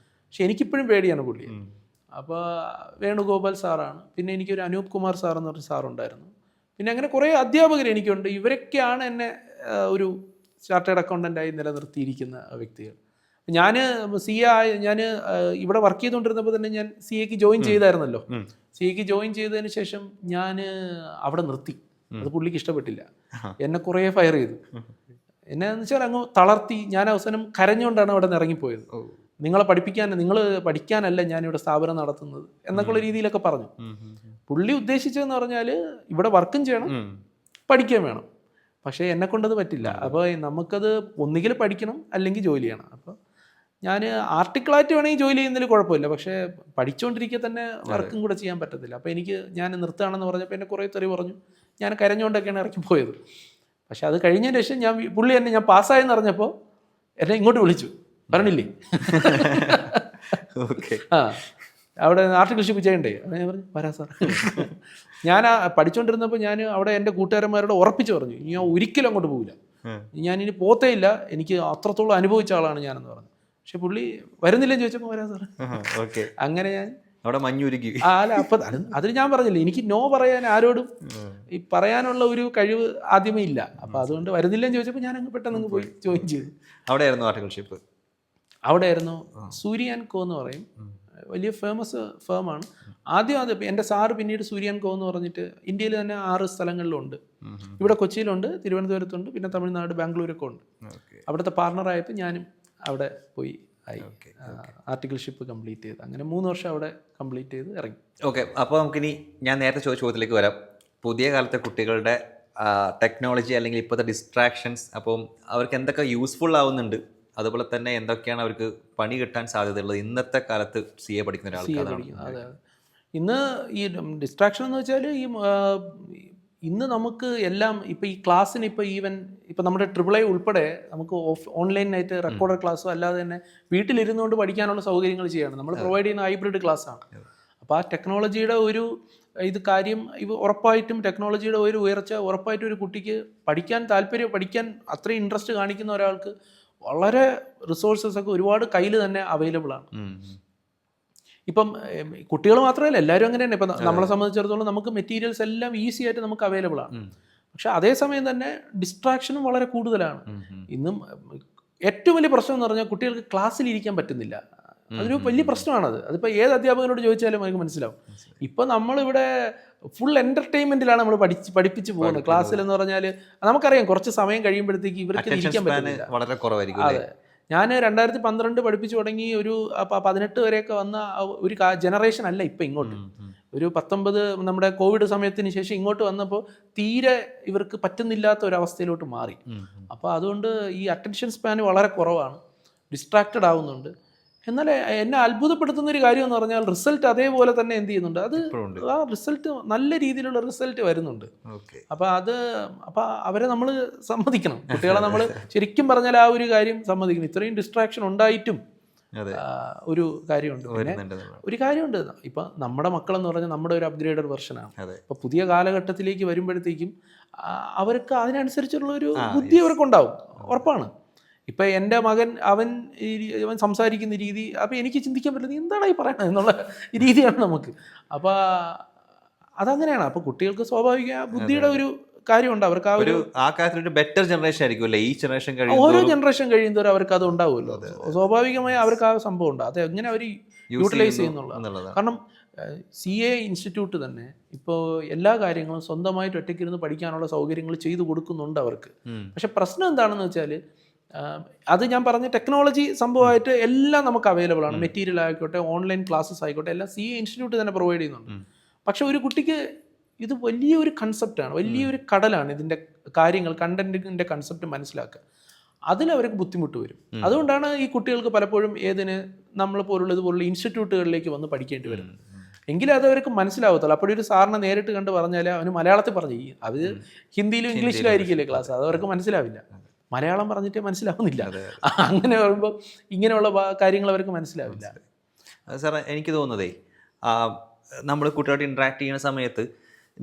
പക്ഷെ എനിക്കിപ്പോഴും പേടിയാണ് പുള്ളിയെ. അപ്പോൾ വേണുഗോപാൽ സാറാണ്, പിന്നെ എനിക്കൊരു അനൂപ് കുമാർ സാർ എന്ന് പറഞ്ഞ സാറുണ്ടായിരുന്നു, പിന്നെ അങ്ങനെ കുറേ അധ്യാപകർ എനിക്കുണ്ട്. ഇവരൊക്കെയാണ് എന്നെ ഒരു ചാർട്ടേഡ് അക്കൗണ്ടൻ്റായി നിലനിർത്തിയിരിക്കുന്ന വ്യക്തികൾ. ഞാൻ ഞാൻ ഇവിടെ വർക്ക് ചെയ്തുകൊണ്ടിരുന്നപ്പോൾ തന്നെ ഞാൻ CA ജോയിൻ ചെയ്തായിരുന്നല്ലോ. CA ജോയിൻ ചെയ്തതിന് ശേഷം ഞാൻ അവിടെ നിർത്തി. അത് പുള്ളിക്ക് ഇഷ്ടപ്പെട്ടില്ല, എന്നെ കുറേ ഫയർ ചെയ്തു. എന്നെന്ന് വെച്ചാൽ അങ്ങ് തളർത്തി. ഞാൻ അവസാനം കരഞ്ഞുകൊണ്ടാണ് അവിടെ നിന്ന് ഇറങ്ങിപ്പോയത്. നിങ്ങൾ പഠിക്കാനല്ല ഞാനിവിടെ സ്ഥാപനം നടത്തുന്നത് എന്നൊക്കെയുള്ള രീതിയിലൊക്കെ പറഞ്ഞു. പുള്ളി ഉദ്ദേശിച്ചതെന്ന് പറഞ്ഞാൽ ഇവിടെ വർക്കും ചെയ്യണം, പഠിക്കുകയും വേണം. പക്ഷേ എന്നെ കൊണ്ടത് പറ്റില്ല. അപ്പോൾ നമുക്കത് ഒന്നുകിൽ പഠിക്കണം അല്ലെങ്കിൽ ജോലി ചെയ്യണം. അപ്പോൾ ഞാൻ ആർട്ടിക്കിളായിട്ട് വേണമെങ്കിൽ ജോലി ചെയ്യുന്നതിൽ കുഴപ്പമില്ല, പക്ഷേ പഠിച്ചുകൊണ്ടിരിക്കുക തന്നെ വർക്കും കൂടെ ചെയ്യാൻ പറ്റത്തില്ല. അപ്പോൾ ഞാൻ നിർത്തുകയാണെന്ന് പറഞ്ഞപ്പോൾ എന്നെ കുറേ തെറി പറഞ്ഞു. ഞാൻ കരഞ്ഞുകൊണ്ടൊക്കെയാണ് ഇറങ്ങിപ്പോയത്. പക്ഷെ അത് കഴിഞ്ഞതിന് ശേഷം പുള്ളി എന്നെ ഞാൻ പാസ്സായെന്ന് അറിഞ്ഞപ്പോൾ എന്നെ ഇങ്ങോട്ട് വിളിച്ചു, പറഞ്ഞില്ലേ അവിടെ ആർട്ടിക്കിൾഷിപ്പ് ചെയ്യണ്ടേ? ഞാൻ പറഞ്ഞു വരാം സാർ. ഞാൻ പഠിച്ചുകൊണ്ടിരുന്നപ്പോൾ ഞാൻ അവിടെ എൻ്റെ കൂട്ടുകാരന്മാരോട് ഉറപ്പിച്ച് പറഞ്ഞു, ഞാൻ ഒരിക്കലും അങ്ങോട്ട് പോകില്ല, ഞാനിനി പോത്തേ ഇല്ല, എനിക്ക് അത്രത്തോളം അനുഭവിച്ച ആളാണ് ഞാനെന്ന് പറഞ്ഞു. പക്ഷെ പുള്ളി വരുന്നില്ലെന്ന് ചോദിച്ചപ്പോൾ വരാം സാർ. അങ്ങനെ ഞാൻ അവിടെ മഞ്ഞുരുക്കി. അല്ല, അപ്പം അതിന് ഞാൻ പറഞ്ഞില്ലേ, എനിക്ക് നോ പറയാൻ ആരോടും ഈ പറയാനുള്ള ഒരു കഴിവ് ആദ്യമേ ഇല്ല. അപ്പം അതുകൊണ്ട് വരുന്നില്ലെന്ന് ചോദിച്ചപ്പോൾ ഞാൻ അങ്ങ് പെട്ടെന്ന് പോയി ജോയിൻ ചെയ്തു. അവിടെയായിരുന്നു ആർട്ടിക്കിൾഷിപ്പ്? അവിടെയായിരുന്നു. സൂര്യ ആൻഡ് കോ എന്ന് പറയും, വലിയ ഫേമസ് ഫേമാണ്. ആദ്യം എൻ്റെ സാറ് പിന്നീട് സൂര്യ ആൻഡ് കോ എന്ന് പറഞ്ഞിട്ട് ഇന്ത്യയിൽ തന്നെ 6 സ്ഥലങ്ങളിലുണ്ട്. ഇവിടെ കൊച്ചിയിലുണ്ട്, തിരുവനന്തപുരത്തുണ്ട്, പിന്നെ തമിഴ്നാട് ബാംഗ്ലൂരൊക്കെ ഉണ്ട്. അവിടുത്തെ പാർട്ണറായപ്പോൾ ഞാനും അവിടെ പോയി ആയി. ആർട്ടിക്കിൾഷിപ്പ് കംപ്ലീറ്റ് ചെയ്ത് അങ്ങനെ 3 വർഷം അവിടെ കംപ്ലീറ്റ് ചെയ്ത് ഇറങ്ങി. ഓക്കെ, അപ്പോൾ നമുക്കിനി ഞാൻ നേരത്തെ ചോദിച്ച ചോദ്യത്തിലേക്ക് വരാം. പുതിയ കാലത്തെ കുട്ടികളുടെ ടെക്നോളജി അല്ലെങ്കിൽ ഇപ്പോഴത്തെ ഡിസ്ട്രാക്ഷൻസ്, അപ്പം അവർക്ക് എന്തൊക്കെ യൂസ്ഫുൾ ആവുന്നുണ്ട്, അതുപോലെ തന്നെ എന്തൊക്കെയാണ് അവർക്ക് പണി കിട്ടാൻ സാധ്യതയുള്ളത് ഇന്നത്തെ കാലത്ത് CA പഠിക്കുന്ന ഒരാൾക്ക്? അതെ, ഇന്ന് ഈ ഡിസ്ട്രാക്ഷൻ എന്ന് വെച്ചാൽ ഇന്ന് നമുക്ക് എല്ലാം ഇപ്പോൾ ഈ ക്ലാസ്സിന് ഇപ്പോൾ നമ്മുടെ AAA ഉൾപ്പെടെ നമുക്ക് ഓൺലൈനായിട്ട് റെക്കോർഡഡ് ക്ലാസ്സോ അല്ലാതെ തന്നെ വീട്ടിലിരുന്നുകൊണ്ട് പഠിക്കാനുള്ള സൗകര്യങ്ങൾ ചെയ്യണം. നമ്മൾ പ്രൊവൈഡ് ചെയ്യുന്ന ഹൈബ്രിഡ് ക്ലാസ്സാണ്. അപ്പോൾ ആ ടെക്നോളജിയുടെ ഒരു കാര്യം ഉറപ്പായിട്ടും ടെക്നോളജിയുടെ ഒരു ഉയർച്ച ഉറപ്പായിട്ടും ഒരു കുട്ടിക്ക് പഠിക്കാൻ അത്രയും ഇൻട്രസ്റ്റ് കാണിക്കുന്ന ഒരാൾക്ക് വളരെ റിസോഴ്സസ് ഒക്കെ ഒരുപാട് കയ്യിൽ തന്നെ അവൈലബിൾ ആണ്. ഇപ്പം കുട്ടികൾ മാത്രമല്ല, എല്ലാവരും അങ്ങനെ തന്നെ. ഇപ്പം നമ്മളെ സംബന്ധിച്ചിടത്തോളം നമുക്ക് മെറ്റീരിയൽസ് എല്ലാം ഈസി ആയിട്ട് നമുക്ക് അവൈലബിൾ ആണ്. പക്ഷെ അതേസമയം തന്നെ ഡിസ്ട്രാക്ഷനും വളരെ കൂടുതലാണ്. ഇന്നും ഏറ്റവും വലിയ പ്രശ്നം എന്ന് പറഞ്ഞാൽ കുട്ടികൾക്ക് ക്ലാസ്സിൽ ഇരിക്കാൻ പറ്റുന്നില്ല. അതൊരു വലിയ പ്രശ്നമാണത്. അതിപ്പോൾ ഏത് അധ്യാപകനോട് ചോദിച്ചാലും നമുക്ക് മനസ്സിലാവും. ഇപ്പം നമ്മളിവിടെ ഫുൾ എൻ്റർടൈൻമെൻറ്റിലാണ് നമ്മൾ പഠിപ്പിച്ച് പോകുന്നത്. ക്ലാസ്സിൽ എന്ന് പറഞ്ഞാൽ നമുക്കറിയാം കുറച്ച് സമയം കഴിയുമ്പോഴത്തേക്ക് ഇവർക്ക് ഇരിക്കാൻ പറ്റില്ല, വളരെ കുറവായിരിക്കും. അതെ, ഞാൻ 2012 പഠിപ്പിച്ചു തുടങ്ങി ഒരു 18 വരെയൊക്കെ വന്ന ഒരു ജനറേഷൻ അല്ല ഇപ്പം ഇങ്ങോട്ട്. ഒരു 19 നമ്മുടെ കോവിഡ് സമയത്തിന് ശേഷം ഇങ്ങോട്ട് വന്നപ്പോൾ തീരെ ഇവർക്ക് പറ്റുന്നില്ലാത്ത ഒരവസ്ഥയിലോട്ട് മാറി. അപ്പോൾ അതുകൊണ്ട് ഈ അറ്റൻഷൻ സ്പാൻ വളരെ കുറവാണ്, ഡിസ്ട്രാക്റ്റഡ് ആവുന്നുണ്ട്. എന്നാൽ എന്നെ അത്ഭുതപ്പെടുത്തുന്ന ഒരു കാര്യം എന്ന് പറഞ്ഞാൽ റിസൾട്ട് അതേപോലെ തന്നെ എന്ത് ചെയ്യുന്നുണ്ട്, ആ റിസൾട്ട് നല്ല രീതിയിലുള്ള റിസൾട്ട് വരുന്നുണ്ട്. അപ്പോൾ അവരെ നമ്മൾ സമ്മതിക്കണം, കുട്ടികളെ നമ്മൾ ശരിക്കും പറഞ്ഞാൽ ആ ഒരു കാര്യം സമ്മതിക്കണം. ഇത്രയും ഡിസ്ട്രാക്ഷൻ ഉണ്ടായിട്ടും ഒരു കാര്യമുണ്ട്. പിന്നെ ഒരു കാര്യമുണ്ട്, ഇപ്പം നമ്മുടെ മക്കളെന്ന് പറഞ്ഞാൽ നമ്മുടെ ഒരു അപ്ഗ്രേഡഡ് വെർഷനാണ്. ഇപ്പോൾ പുതിയ കാലഘട്ടത്തിലേക്ക് വരുമ്പോഴത്തേക്കും അവർക്ക് അതിനനുസരിച്ചുള്ള ഒരു ബുദ്ധി അവർക്കുണ്ടാവും, ഉറപ്പാണ്. ഇപ്പം എൻ്റെ മകൻ അവൻ സംസാരിക്കുന്ന രീതി, അപ്പോൾ എനിക്ക് ചിന്തിക്കാൻ പറ്റുന്നത് എന്താണ് ഈ പറയണത് എന്നുള്ള രീതിയാണ് നമുക്ക്. അപ്പോൾ അതങ്ങനെയാണ്. അപ്പോൾ കുട്ടികൾക്ക് സ്വാഭാവിക ബുദ്ധിയുടെ ഒരു കാര്യമുണ്ട്. അവർക്ക് ആ കാര്യത്തിൽ ബെറ്റർ ജനറേഷൻ ആയിരിക്കും. ഈ ജനറേഷൻ ഓരോ ജനറേഷൻ കഴിയുന്നവരും അവർക്ക് അത് ഉണ്ടാവുമല്ലോ. സ്വാഭാവികമായി അവർക്ക് ആ സംഭവം ഉണ്ട്. അത് എങ്ങനെ അവർ യൂട്ടിലൈസ് ചെയ്യുന്നുള്ളത്. കാരണം CA ഇൻസ്റ്റിറ്റ്യൂട്ട് തന്നെ ഇപ്പോൾ എല്ലാ കാര്യങ്ങളും സ്വന്തമായിട്ട് ഒറ്റയ്ക്കിരുന്ന് പഠിക്കാനുള്ള സൗകര്യങ്ങൾ ചെയ്തു കൊടുക്കുന്നുണ്ട് അവർക്ക്. പക്ഷെ പ്രശ്നം എന്താണെന്ന് വെച്ചാൽ അത് ഞാൻ പറഞ്ഞ ടെക്നോളജി സംഭവമായിട്ട് എല്ലാം നമുക്ക് അവൈലബിൾ ആണ്. മെറ്റീരിയൽ ആയിക്കോട്ടെ, ഓൺലൈൻ ക്ലാസ്സസ് ആയിക്കോട്ടെ, എല്ലാം CA ഇൻസ്റ്റിറ്റ്യൂട്ട് തന്നെ പ്രൊവൈഡ് ചെയ്യുന്നുണ്ട്. പക്ഷെ ഒരു കുട്ടിക്ക് ഇത് വലിയൊരു കൺസെപ്റ്റാണ്, വലിയൊരു കടലാണ്. ഇതിൻ്റെ കാര്യങ്ങൾ, കണ്ടന്റിൻ്റെ കൺസെപ്റ്റ് മനസ്സിലാക്കുക, അതിലവർക്ക് ബുദ്ധിമുട്ട് വരും. അതുകൊണ്ടാണ് ഈ കുട്ടികൾക്ക് പലപ്പോഴും നമ്മൾ ഇതുപോലുള്ള ഇൻസ്റ്റിറ്റ്യൂട്ടുകളിലേക്ക് വന്ന് പഠിക്കേണ്ടി വരുന്നത്. എങ്കിലും അത് അവർക്ക് മനസ്സിലാവത്തുള്ളൂ. അപ്പോഴൊരു സാറിനെ നേരിട്ട് കണ്ട് പറഞ്ഞാൽ അവന് മലയാളത്തിൽ പറഞ്ഞു, അത് ഹിന്ദിയിലും ഇംഗ്ലീഷിലും ആയിരിക്കില്ലേ ക്ലാസ്, അത് അവർക്ക് മനസ്സിലാവില്ല. മലയാളം പറഞ്ഞിട്ടേ മനസ്സിലാവുന്നില്ല. അങ്ങനെ പറയുമ്പോൾ ഇങ്ങനെയുള്ള കാര്യങ്ങൾ അവർക്ക് മനസ്സിലാവില്ല. സാർ, എനിക്ക് തോന്നുന്നതേ നമ്മൾ കുട്ടികളോട് ഇൻട്രാക്ട് ചെയ്യുന്ന സമയത്ത്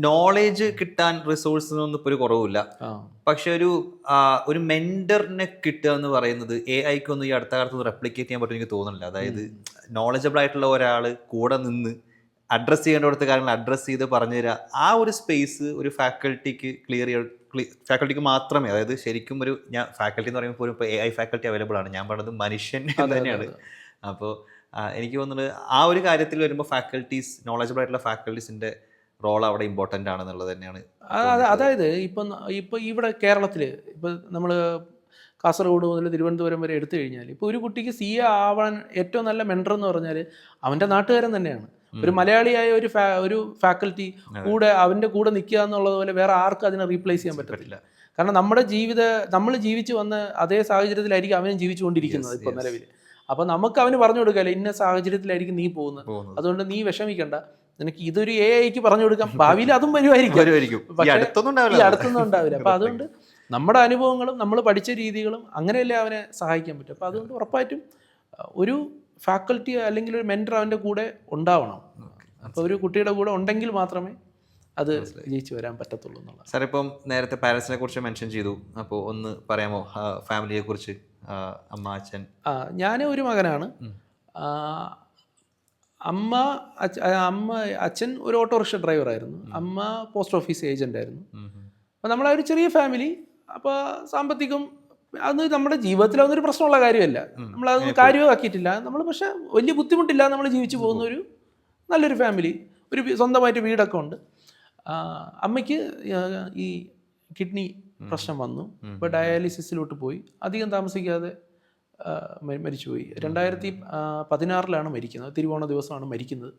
നോളേജ് കിട്ടാൻ റിസോഴ്സിനൊന്നും ഇപ്പോൾ ഒരു കുറവില്ല. ആ പക്ഷെ ഒരു മെന്ററിനെ കിട്ടുക എന്ന് പറയുന്നത് AI-ക്കൊന്നും ഈ അടുത്ത കാലത്ത് റെപ്ലിക്കേറ്റ് ചെയ്യാൻ പറ്റും എനിക്ക് തോന്നുന്നില്ല. അതായത് നോളജബിൾ ആയിട്ടുള്ള ഒരാൾ കൂടെ നിന്ന് അഡ്രസ്സ് ചെയ്യേണ്ടടുത്ത കാര്യങ്ങൾ അഡ്രസ്സ് ചെയ്ത് പറഞ്ഞു തരിക, ആ ഒരു സ്പേസ് ഒരു ഫാക്കൽറ്റിക്ക് ഫാക്കൽറ്റിക്ക് മാത്രമേ, അതായത് ശരിക്കും ഞാൻ ഫാക്കൽറ്റി എന്ന് പറയുമ്പോൾ ഇപ്പോൾ AI ഫാക്കൽറ്റി അവൈലബിൾ ആണ്, ഞാൻ പറഞ്ഞത് മനുഷ്യൻ എന്ന് തന്നെയാണ്. അപ്പോൾ എനിക്ക് തോന്നുന്നത് ആ ഒരു കാര്യത്തിൽ വരുമ്പോൾ നോളജബിൾ ആയിട്ടുള്ള ഫാക്കൽറ്റീസിൻ്റെ റോൾ അവിടെ ഇമ്പോർട്ടൻ്റ് ആണെന്നുള്ളത് തന്നെയാണ്. അതായത് ഇപ്പം ഇവിടെ കേരളത്തിൽ ഇപ്പം നമ്മൾ കാസർഗോഡ് മുതൽ തിരുവനന്തപുരം വരെ എടുത്തു കഴിഞ്ഞാൽ ഇപ്പോൾ ഒരു കുട്ടിക്ക് CA ആവാൻ ഏറ്റവും നല്ല മെൻറ്റർ എന്ന് പറഞ്ഞാൽ അവൻ്റെ നാട്ടുകാരൻ തന്നെയാണ്. ഒരു മലയാളിയായ ഒരു ഫാക്കൽറ്റി കൂടെ അവൻ്റെ കൂടെ നിൽക്കുക എന്നുള്ളത് പോലെ വേറെ ആർക്കും അതിനെ റീപ്ലേസ് ചെയ്യാൻ പറ്റത്തില്ല. കാരണം നമ്മൾ ജീവിച്ചു വന്ന അതേ സാഹചര്യത്തിലായിരിക്കും അവനും ജീവിച്ചുകൊണ്ടിരിക്കുന്നത് ഇപ്പോൾ നിലവിൽ. അപ്പോൾ നമുക്ക് അവന് പറഞ്ഞു കൊടുക്കാമല്ലോ, ഇന്ന സാഹചര്യത്തിലായിരിക്കും നീ പോകുന്നത്, അതുകൊണ്ട് നീ വിഷമിക്കണ്ട, നിനക്ക് ഇതൊരു AI-ക്ക് പറഞ്ഞു കൊടുക്കാം, ഭാവിയിൽ അതും വരുമായിരിക്കും, ഈ അടുത്തൊന്നും ഉണ്ടാവില്ല. അപ്പോൾ അതുകൊണ്ട് നമ്മുടെ അനുഭവങ്ങളും നമ്മൾ പഠിച്ച രീതികളും അങ്ങനെയല്ലേ അവനെ സഹായിക്കാൻ പറ്റും. അപ്പോൾ അതുകൊണ്ട് ഉറപ്പായിട്ടും ഒരു ഫാക്കൽറ്റി അല്ലെങ്കിൽ ഒരു മെൻറ്റർ അവൻ്റെ കൂടെ ഉണ്ടാവണം. അപ്പോൾ ഒരു കുട്ടിയുടെ കൂടെ ഉണ്ടെങ്കിൽ മാത്രമേ അത് ജയിച്ചു വരാൻ പറ്റത്തുള്ളൂ എന്നുള്ളത്. സാർ ഇപ്പം നേരത്തെ പാരൻസിനെ കുറിച്ച് മെൻഷൻ ചെയ്തു, അപ്പോൾ ഒന്ന് പറയാമോ ഫാമിലിയെ കുറിച്ച്? അമ്മ, അച്ഛൻ? ഞാൻ ഒരു മകനാണ്. അച്ഛൻ ഒരു ഓട്ടോറിക്ഷ ഡ്രൈവറായിരുന്നു, അമ്മ പോസ്റ്റ് ഓഫീസ് ഏജൻ്റ് ആയിരുന്നു. അപ്പോൾ നമ്മളെ ഒരു ചെറിയ ഫാമിലി. അപ്പോൾ സാമ്പത്തികം അത് നമ്മുടെ ജീവിതത്തിൽ അതൊരു പ്രശ്നമുള്ള കാര്യമല്ല, നമ്മളതൊന്നും കാര്യമാക്കിയിട്ടില്ല നമ്മൾ. പക്ഷേ വലിയ ബുദ്ധിമുട്ടില്ല, നമ്മൾ ജീവിച്ചു പോകുന്ന ഒരു നല്ലൊരു ഫാമിലി. ഒരു സ്വന്തമായിട്ട് വീടൊക്കെ ഉണ്ട്. അമ്മയ്ക്ക് ഈ കിഡ്നി പ്രശ്നം വന്നു, ഇപ്പോൾ ഡയാലിസിസിലോട്ട് പോയി. അധികം താമസിക്കാതെ മരിച്ചുപോയി. 2016 മരിക്കുന്നത്, തിരുവോണ ദിവസമാണ് മരിക്കുന്നത്.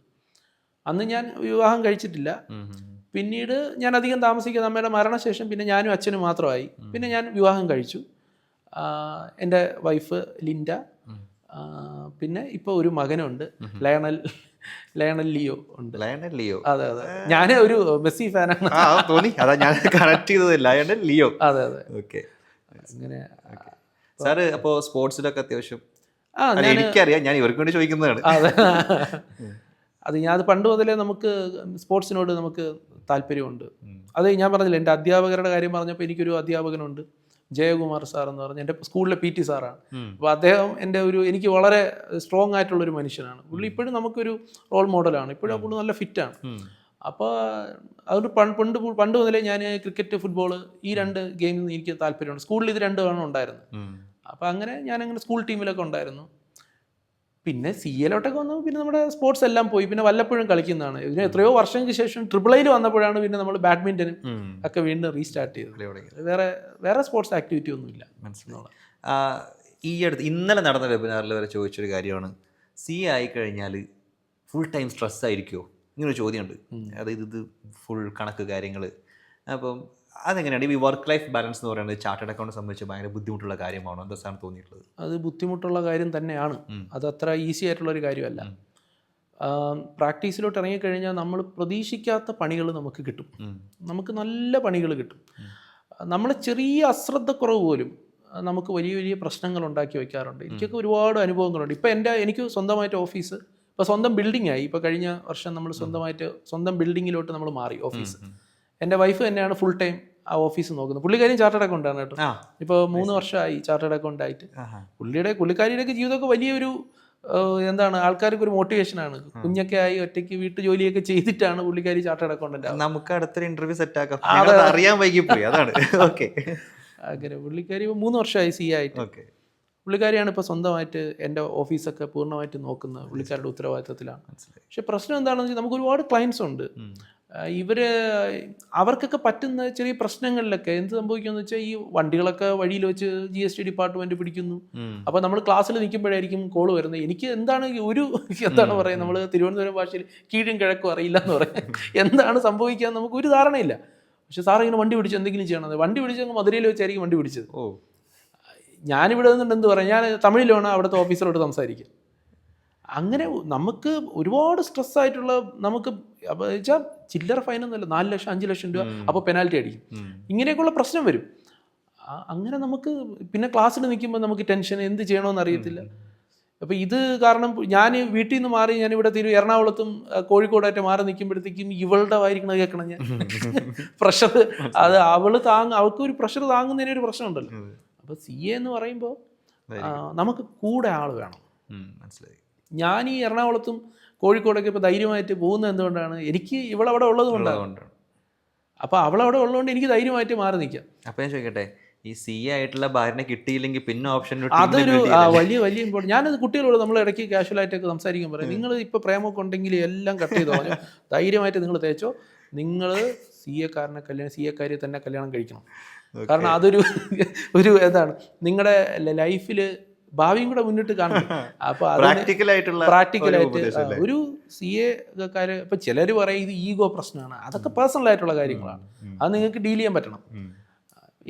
അന്ന് ഞാൻ വിവാഹം കഴിച്ചിട്ടില്ല. പിന്നീട് ഞാൻ അധികം താമസിക്കാതെ അമ്മയുടെ മരണശേഷം പിന്നെ ഞാനും അച്ഛനും മാത്രമായി. പിന്നെ ഞാൻ വിവാഹം കഴിച്ചു. എൻ്റെ വൈഫ് ലിൻഡ, പിന്നെ ഇപ്പോൾ ഒരു മകനുണ്ട്, ലയണൽ ലിയോ ഉണ്ട്. Lionel Leo? അതെ അതെ, ഞാൻ ഒരു മെസ്സി ഫാനാണ്. തോന്നി, അതാ ഞാൻ കണക്ട് ചെയ്തത്, ലയണൽ ലിയോ. അതെ അതെ. ഓക്കെ. അങ്ങനെ സാറ് അപ്പോൾ സ്പോർട്സിലൊക്കെ അത്യാവശ്യം? എനിക്കറിയാം, ഞാൻ ഇവർക്ക് വേണ്ടി ചോദിക്കുന്നതാണ്. അതെ, അത് ഞാൻ പണ്ട് മുതലേ നമുക്ക് സ്പോർട്സിനോട് നമുക്ക് താല്പര്യമുണ്ട്. അത് ഞാൻ പറഞ്ഞില്ല, എൻ്റെ അധ്യാപകരുടെ കാര്യം പറഞ്ഞപ്പോൾ എനിക്കൊരു അധ്യാപകനുണ്ട്, ജയകുമാർ സാർ എന്ന് പറഞ്ഞ എൻ്റെ സ്കൂളിലെ PT സാറാണ്. അപ്പോൾ അദ്ദേഹം എനിക്ക് വളരെ സ്ട്രോങ് ആയിട്ടുള്ളൊരു മനുഷ്യനാണ്. പുള്ളി ഇപ്പോഴും നമുക്കൊരു റോൾ മോഡലാണ്. ഇപ്പോഴും പുള്ളി നല്ല ഫിറ്റാണ്. അപ്പോൾ അതുകൊണ്ട് പണ്ട് മുതലേ ഞാൻ ക്രിക്കറ്റ്, ഫുട്ബോൾ ഈ 2 ഗെയിമിൽ എനിക്ക് താല്പര്യമുണ്ട്. സ്കൂളിൽ ഇത് 2 ഉണ്ടായിരുന്നു. അപ്പോൾ ഞാനങ്ങനെ സ്കൂൾ ടീമിലൊക്കെ ഉണ്ടായിരുന്നു. പിന്നെ CA-ലോട്ടൊക്കെ വന്നപ്പോൾ പിന്നെ നമ്മുടെ സ്പോർട്സ് എല്ലാം പോയി. പിന്നെ വല്ലപ്പോഴും കളിക്കുന്നതാണ്. ഇതിന് എത്രയോ വർഷങ്ങൾക്ക് ശേഷം AAA വന്നപ്പോഴാണ് പിന്നെ നമ്മൾ ബാഡ്മിൻ്റനും ഒക്കെ വീണ്ടും റീസ്റ്റാർട്ട് ചെയ്തത്. വേറെ സ്പോർട്സ് ആക്ടിവിറ്റി ഒന്നുമില്ല. മനസ്സിലാവും. ഇന്നലെ നടന്ന വെബിനാറിൽ വരെ ചോദിച്ചൊരു കാര്യമാണ്, CA ആയിക്കഴിഞ്ഞാൽ ഫുൾ ടൈം സ്ട്രെസ് ആയിരിക്കുമോ? ഇങ്ങനൊരു ചോദ്യമുണ്ട്. അതായത് ഇത് ഫുൾ കണക്ക് കാര്യങ്ങൾ. അപ്പം അതെങ്ങനെയാണ് ഈ വർക്ക് ലൈഫ് ബാലൻസ് എന്ന് പറയുന്നത് ചാർട്ടേഡ് അക്കൗണ്ട് സംബന്ധിച്ച് ഭയങ്കര ബുദ്ധിമുട്ടുള്ള കാര്യമാണോ? എന്താ സാറിന് തോന്നിയിട്ടുള്ളത്? അത് ബുദ്ധിമുട്ടുള്ള കാര്യം തന്നെയാണ്. അത് അത്ര ഈസി ആയിട്ടുള്ളൊരു കാര്യമല്ല. പ്രാക്ടീസിലോട്ട് ഇറങ്ങിക്കഴിഞ്ഞാൽ നമ്മൾ പ്രതീക്ഷിക്കാത്ത പണികൾ നമുക്ക് കിട്ടും. നമുക്ക് നല്ല പണികൾ കിട്ടും. നമ്മൾ ചെറിയ അശ്രദ്ധക്കുറവ് പോലും നമുക്ക് വലിയ വലിയ പ്രശ്നങ്ങൾ ഉണ്ടാക്കി വയ്ക്കാറുണ്ട്. എനിക്കൊക്കെ ഒരുപാട് അനുഭവങ്ങളുണ്ട്. ഇപ്പം എനിക്ക് സ്വന്തമായിട്ട് ഓഫീസ്, ഇപ്പോൾ സ്വന്തം ബിൽഡിംഗ് ആയി. ഇപ്പോൾ കഴിഞ്ഞ വർഷം നമ്മൾ സ്വന്തം ബിൽഡിങ്ങിലോട്ട് നമ്മൾ മാറി ഓഫീസ്. എൻ്റെ വൈഫ് തന്നെയാണ് ഫുൾ ടൈം ആ ഓഫീസ് നോക്കുന്നത്. പുള്ളിക്കാരിയും ചാർട്ടേഡ് അക്കൗണ്ടാണ് കേട്ടോ. ഇപ്പോൾ 3 വർഷമായി ചാർട്ടേഡ് അക്കൗണ്ട് ആയിട്ട്. പുള്ളിക്കാരിയുടെയൊക്കെ ജീവിതമൊക്കെ വലിയൊരു ആൾക്കാർക്ക് ഒരു മോട്ടിവേഷനാണ്. കുഞ്ഞൊക്കെ ആയി ഒറ്റയ്ക്ക് വീട്ടു ജോലിയൊക്കെ ചെയ്തിട്ടാണ് പുള്ളിക്കാരി ചാർട്ടേഡ് അക്കൗണ്ടന്റ്. നമുക്ക് അടുത്തൊരു ഇന്റർവ്യൂ സെറ്റ് ആക്കാം, അറിയാൻ വൈകിപ്പോയി അതാണ്. ഓക്കെ. അങ്ങനെ പുള്ളിക്കാരി 3 വർഷമായി CA ആയിട്ട്. പുള്ളിക്കാരിയാണ് ഇപ്പോൾ സ്വന്തമായിട്ട് എൻ്റെ ഓഫീസൊക്കെ പൂർണ്ണമായിട്ട് നോക്കുന്നത്. പുള്ളിക്കാരുടെ ഉത്തരവാദിത്തത്തിലാണ്. പക്ഷെ പ്രശ്നം എന്താണെന്ന് വെച്ചാൽ നമുക്ക് ഒരുപാട് ക്ലയൻസ് ഉണ്ട്. അവർക്കൊക്കെ പറ്റുന്ന ചെറിയ പ്രശ്നങ്ങളിലൊക്കെ എന്ത് സംഭവിക്കുമെന്ന് വെച്ചാൽ ഈ വണ്ടികളൊക്കെ വഴിയിൽ വെച്ച് GST ഡിപ്പാർട്ട്മെന്റ് പിടിക്കുന്നു. അപ്പോൾ നമ്മൾ ക്ലാസ്സിൽ നിൽക്കുമ്പോഴായിരിക്കും കോള് വരുന്നത്. എനിക്ക് എന്താണ് പറയുക, നമ്മൾ തിരുവനന്തപുരം ഭാഷയിൽ കീഴും കിഴക്കും അറിയില്ല എന്ന് പറയാം. എന്താണ് സംഭവിക്കുക നമുക്ക് ഒരു ധാരണയില്ല. പക്ഷെ സാർ ഇങ്ങനെ വണ്ടി പിടിച്ച് എന്തെങ്കിലും ചെയ്യണം. വണ്ടി പിടിച്ച് മധുരയിൽ വെച്ചായിരിക്കും വണ്ടി പിടിച്ചത്. ഞാനിവിടെ നിന്നുണ്ട് എന്ത് പറയാം, ഞാൻ തമിഴിലാണ് അവിടുത്തെ ഓഫീസറോട് സംസാരിക്കുക. അങ്ങനെ നമുക്ക് ഒരുപാട് സ്ട്രെസ്സായിട്ടുള്ള, നമുക്ക് വെച്ചാൽ ചില്ലറ ഫൈനൊന്നുമല്ല, 4 ലക്ഷം 5 ലക്ഷം രൂപ, അപ്പോൾ പെനാൽറ്റി അടിക്കും. ഇങ്ങനെയൊക്കെയുള്ള പ്രശ്നം വരും. അങ്ങനെ നമുക്ക് പിന്നെ ക്ലാസ്സിൽ നിൽക്കുമ്പോൾ നമുക്ക് ടെൻഷൻ, എന്ത് ചെയ്യണമെന്ന് അറിയത്തില്ല. അപ്പോൾ ഇത് കാരണം ഞാൻ വീട്ടിൽ നിന്ന് മാറി ഞാൻ ഇവിടെ എറണാകുളത്തും കോഴിക്കോടായിട്ട് മാറി നിൽക്കുമ്പോഴത്തേക്കും ഇവളുടെ വായിരിക്കണത് കേൾക്കണം ഞാൻ. പ്രഷർ അത് അവൾക്ക് ഒരു പ്രഷർ താങ്ങുന്നതിന് ഒരു പ്രശ്നമുണ്ടല്ലോ. അപ്പോൾ CA എന്ന് പറയുമ്പോൾ നമുക്ക് കൂടെ ആൾ വേണം. മനസ്സിലായി. ഞാൻ ഈ എറണാകുളത്തും കോഴിക്കോടൊക്കെ ഇപ്പോൾ ധൈര്യമായിട്ട് പോകുന്നത് എന്തുകൊണ്ടാണ്? എനിക്ക് ഇവളവിടെ ഉള്ളത് കൊണ്ടാണ്. അപ്പോൾ അവളവിടെ ഉള്ളതുകൊണ്ട് എനിക്ക് ധൈര്യമായിട്ട് മാറി നിൽക്കാം. അപ്പോൾ ഞാൻ ചോദിക്കട്ടെ, ഈ CA ആയിട്ടുള്ള ഭാര്യനെ കിട്ടിയില്ലെങ്കിൽ പിന്നെ ഓപ്ഷൻ അതൊരു വലിയ ഇമ്പോർട്ടൻറ്റ്. ഞാനത് കുട്ടികളോട് നമ്മൾ ഇടയ്ക്ക് കാഷ്വലായിട്ടൊക്കെ സംസാരിക്കാൻ പറയും, നിങ്ങൾ ഇപ്പോൾ പ്രേമമൊക്കെ ഉണ്ടെങ്കിൽ എല്ലാം കട്ട് ചെയ്തോ, ധൈര്യമായിട്ട് നിങ്ങൾ തേച്ചോ, നിങ്ങൾ CA-കാരിയെ തന്നെ കല്യാണം കഴിക്കണം. കാരണം അതൊരു എന്താണ് നിങ്ങളുടെ ലൈഫിൽ ഭാവിയും കൂടെ മുന്നിട്ട് കാണണം. അപ്പോൾ പ്രാക്ടിക്കലായിട്ട് ഒരു CA-കാര് ഇപ്പം ചിലർ പറയും ഇത് ഈഗോ പ്രശ്നമാണ്. അതൊക്കെ പേഴ്സണൽ ആയിട്ടുള്ള കാര്യങ്ങളാണ്, അത് നിങ്ങൾക്ക് ഡീൽ ചെയ്യാൻ പറ്റണം.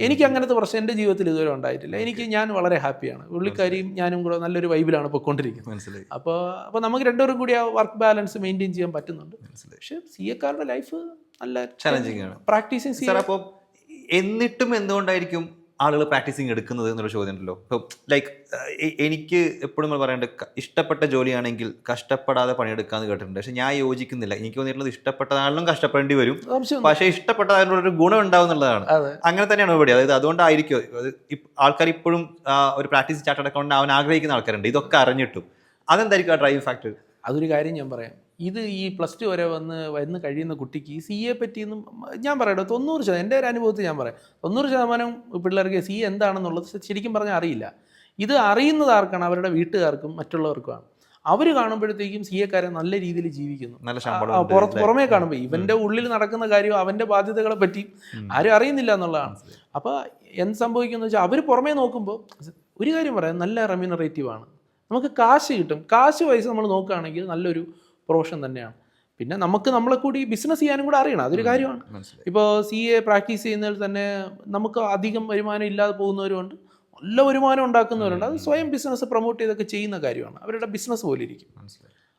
എനിക്ക് അങ്ങനത്തെ പ്രശ്നം എൻ്റെ ജീവിതത്തിൽ ഇതുവരെ ഉണ്ടായിട്ടില്ല. ഞാൻ വളരെ ഹാപ്പിയാണ്. പുള്ളിക്കാരിയും ഞാനും കൂടെ നല്ലൊരു വൈബിലാണ് പോയിക്കൊണ്ടിരിക്കുന്നത്. അപ്പോൾ നമുക്ക് രണ്ടുപേരും കൂടി ആ വർക്ക് ബാലൻസ് മെയിൻറ്റെയിൻ ചെയ്യാൻ പറ്റുന്നുണ്ട്. പക്ഷേ CA-കാരുടെ ലൈഫ് നല്ല ചലഞ്ചിങ് ആണ്. പ്രാക്ടീസിങ്. അപ്പോൾ എന്നിട്ടും എന്തുകൊണ്ടായിരിക്കും ആളുകൾ പ്രാക്ടീസിങ് എടുക്കുന്നത് എന്നുള്ള ചോദ്യം ഉണ്ടല്ലോ. ഇപ്പോൾ ലൈക്ക് എനിക്ക് എപ്പോഴും നമ്മൾ പറയേണ്ടത് ഇഷ്ടപ്പെട്ട ജോലിയാണെങ്കിൽ കഷ്ടപ്പെടാതെ പണിയെടുക്കാമെന്ന് കേട്ടിട്ടുണ്ട്. പക്ഷെ ഞാൻ യോജിക്കുന്നില്ല. എനിക്ക് തോന്നിയിട്ടുള്ളത് ഇഷ്ടപ്പെട്ടതാണെങ്കിലും കഷ്ടപ്പെടേണ്ടി വരും, പക്ഷേ ഇഷ്ടപ്പെട്ടതിനൊരു ഗുണം ഉണ്ടാവും എന്നുള്ളതാണ്. അങ്ങനെ തന്നെയാണ് ഇവിടെ. അതായത് അതുകൊണ്ടായിരിക്കും ആൾക്കാർ ഇപ്പോഴും ഒരു പ്രാക്ടീസ് ചാർട്ടേഡ് അക്കൗണ്ട് അവൻ ആഗ്രഹിക്കുന്ന ആൾക്കാരുണ്ട്, ഇതൊക്കെ അറിഞ്ഞിട്ടും. അതെന്തായിരിക്കും ആ ഡ്രൈവിംഗ് ഫാക്ടർ? അതൊരു കാര്യം ഞാൻ പറയാം. ഇത് ഈ +2 വരെ വന്ന് കഴിയുന്ന കുട്ടിക്ക് CA പറ്റിയൊന്നും ഞാൻ പറയട്ടെ 90% എൻ്റെ ഒരു അനുഭവത്തിൽ ഞാൻ പറയാം 90% പിള്ളേർക്ക് CA എന്താണെന്നുള്ളത് ശരിക്കും പറഞ്ഞാൽ അറിയില്ല. ഇത് അറിയുന്നത് ആർക്കാണ്? അവരുടെ വീട്ടുകാർക്കും മറ്റുള്ളവർക്കുമാണ്. അവർ കാണുമ്പോഴത്തേക്കും CA-കാരെ നല്ല രീതിയിൽ ജീവിക്കുന്നു. പുറമേ കാണുമ്പോൾ ഇവൻ്റെ ഉള്ളിൽ നടക്കുന്ന കാര്യം അവൻ്റെ ബാധ്യതകളെ പറ്റി ആരും അറിയുന്നില്ല എന്നുള്ളതാണ്. അപ്പോൾ എന്ത് സംഭവിക്കുന്നു വെച്ചാൽ അവർ പുറമേ നോക്കുമ്പോൾ ഒരു കാര്യം പറയാം, നല്ല റെമ്യൂണറേറ്റീവാണ്, നമുക്ക് കാശ് കിട്ടും. കാശ് വൈസ് നമ്മൾ നോക്കുകയാണെങ്കിൽ നല്ലൊരു പ്രൊഫഷൻ തന്നെയാണ്. പിന്നെ നമുക്ക് നമ്മളെ കൂടി ബിസിനസ് ചെയ്യാനും കൂടെ അറിയണം, അതൊരു കാര്യമാണ്. ഇപ്പോൾ CA പ്രാക്ടീസ് ചെയ്യുന്നതിൽ തന്നെ നമുക്ക് അധികം വരുമാനം ഇല്ലാതെ പോകുന്നവരുണ്ട്, നല്ല വരുമാനം ഉണ്ടാക്കുന്നവരുണ്ട്. അത് സ്വയം ബിസിനസ് പ്രൊമോട്ട് ചെയ്തൊക്കെ ചെയ്യുന്ന കാര്യമാണ്, അവരുടെ ബിസിനസ് പോലെ ഇരിക്കും.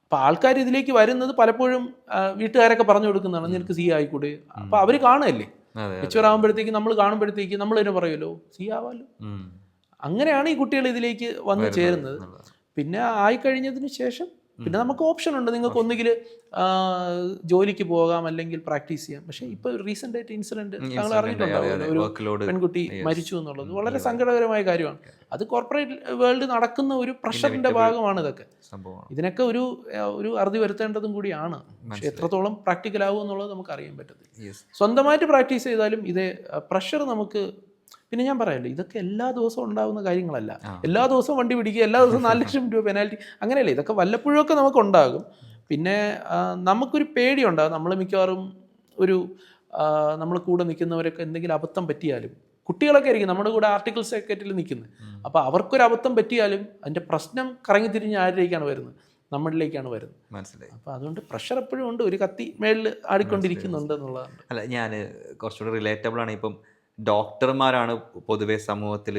അപ്പോൾ ആൾക്കാർ ഇതിലേക്ക് വരുന്നത് പലപ്പോഴും വീട്ടുകാരൊക്കെ പറഞ്ഞു കൊടുക്കുന്നതാണ്, നിനക്ക് CA ആയിക്കൂടെ. അപ്പോൾ അവർ കാണുമല്ലേ, മെച്ചുവർ ആകുമ്പോഴത്തേക്ക് നമ്മൾ കാണുമ്പോഴത്തേക്ക് നമ്മൾ തന്നെ പറയുമല്ലോ CA ആവാമല്ലോ. അങ്ങനെയാണ് ഈ കുട്ടികൾ ഇതിലേക്ക് വന്ന് ചേരുന്നത്. പിന്നെ ആയിക്കഴിഞ്ഞതിന് ശേഷം പിന്നെ നമുക്ക് ഓപ്ഷൻ ഉണ്ട്, നിങ്ങൾക്ക് ഒന്നുകിൽ ജോലിക്ക് പോകാം അല്ലെങ്കിൽ പ്രാക്ടീസ് ചെയ്യാം. പക്ഷേ ഇപ്പോൾ റീസെൻ്റ് ആയിട്ട് ഇൻസിഡൻറ്റ് ഞങ്ങൾ അറിഞ്ഞിട്ടുണ്ടാവുമല്ലോ, ഒരു പെൺകുട്ടി മരിച്ചു എന്നുള്ളത് വളരെ സങ്കടകരമായ കാര്യമാണ്. അത് കോർപ്പറേറ്റ് വേൾഡ് നടക്കുന്ന ഒരു പ്രഷറിൻ്റെ ഭാഗമാണ് ഇതൊക്കെ. ഇതിനൊക്കെ ഒരു അറുതി വരുത്തേണ്ടതും കൂടിയാണ്. പക്ഷേ എത്രത്തോളം പ്രാക്ടിക്കൽ ആകും എന്നുള്ളത് നമുക്ക് അറിയാൻ പറ്റത്തില്ല. സ്വന്തമായിട്ട് പ്രാക്ടീസ് ചെയ്താലും ഇതേ പ്രഷർ നമുക്ക്. പിന്നെ ഞാൻ പറയാമല്ലോ, ഇതൊക്കെ എല്ലാ ദിവസവും ഉണ്ടാകുന്ന കാര്യങ്ങളല്ല. എല്ലാ ദിവസവും വണ്ടി പിടിക്കുക, എല്ലാ ദിവസവും 4 ലക്ഷം രൂപ പെനാൽറ്റി, അങ്ങനെയല്ലേ. ഇതൊക്കെ വല്ലപ്പോഴൊക്കെ നമുക്കുണ്ടാകും. പിന്നെ നമുക്കൊരു പേടിയുണ്ടാകും. നമ്മൾ മിക്കവാറും നമ്മൾ കൂടെ നിൽക്കുന്നവരൊക്കെ എന്തെങ്കിലും അബദ്ധം പറ്റിയാലും, കുട്ടികളൊക്കെ ആയിരിക്കും നമ്മുടെ കൂടെ ആർട്ടിക്കിൾ സെക്രട്ടറിയിൽ നിൽക്കുന്നത്. അപ്പോൾ അവർക്കൊരു അബദ്ധം പറ്റിയാലും അതിൻ്റെ പ്രശ്നം കറങ്ങി തിരിഞ്ഞ് ആരിലേക്കാണ് വരുന്നത്? നമ്മളിലേക്കാണ് വരുന്നത്. മനസ്സിലായി. അപ്പോൾ അതുകൊണ്ട് പ്രഷർ എപ്പോഴും ഉണ്ട്, ഒരു കത്തി മേളിൽ ആടിക്കൊണ്ടിരിക്കുന്നുണ്ട് എന്നുള്ളതാണ്. അല്ല, ഞാൻ കുറച്ചുകൂടി റിലേറ്റബിൾ ആണ്. ഇപ്പം ഡോക്ടർമാരാണ് പൊതുവെ സമൂഹത്തിൽ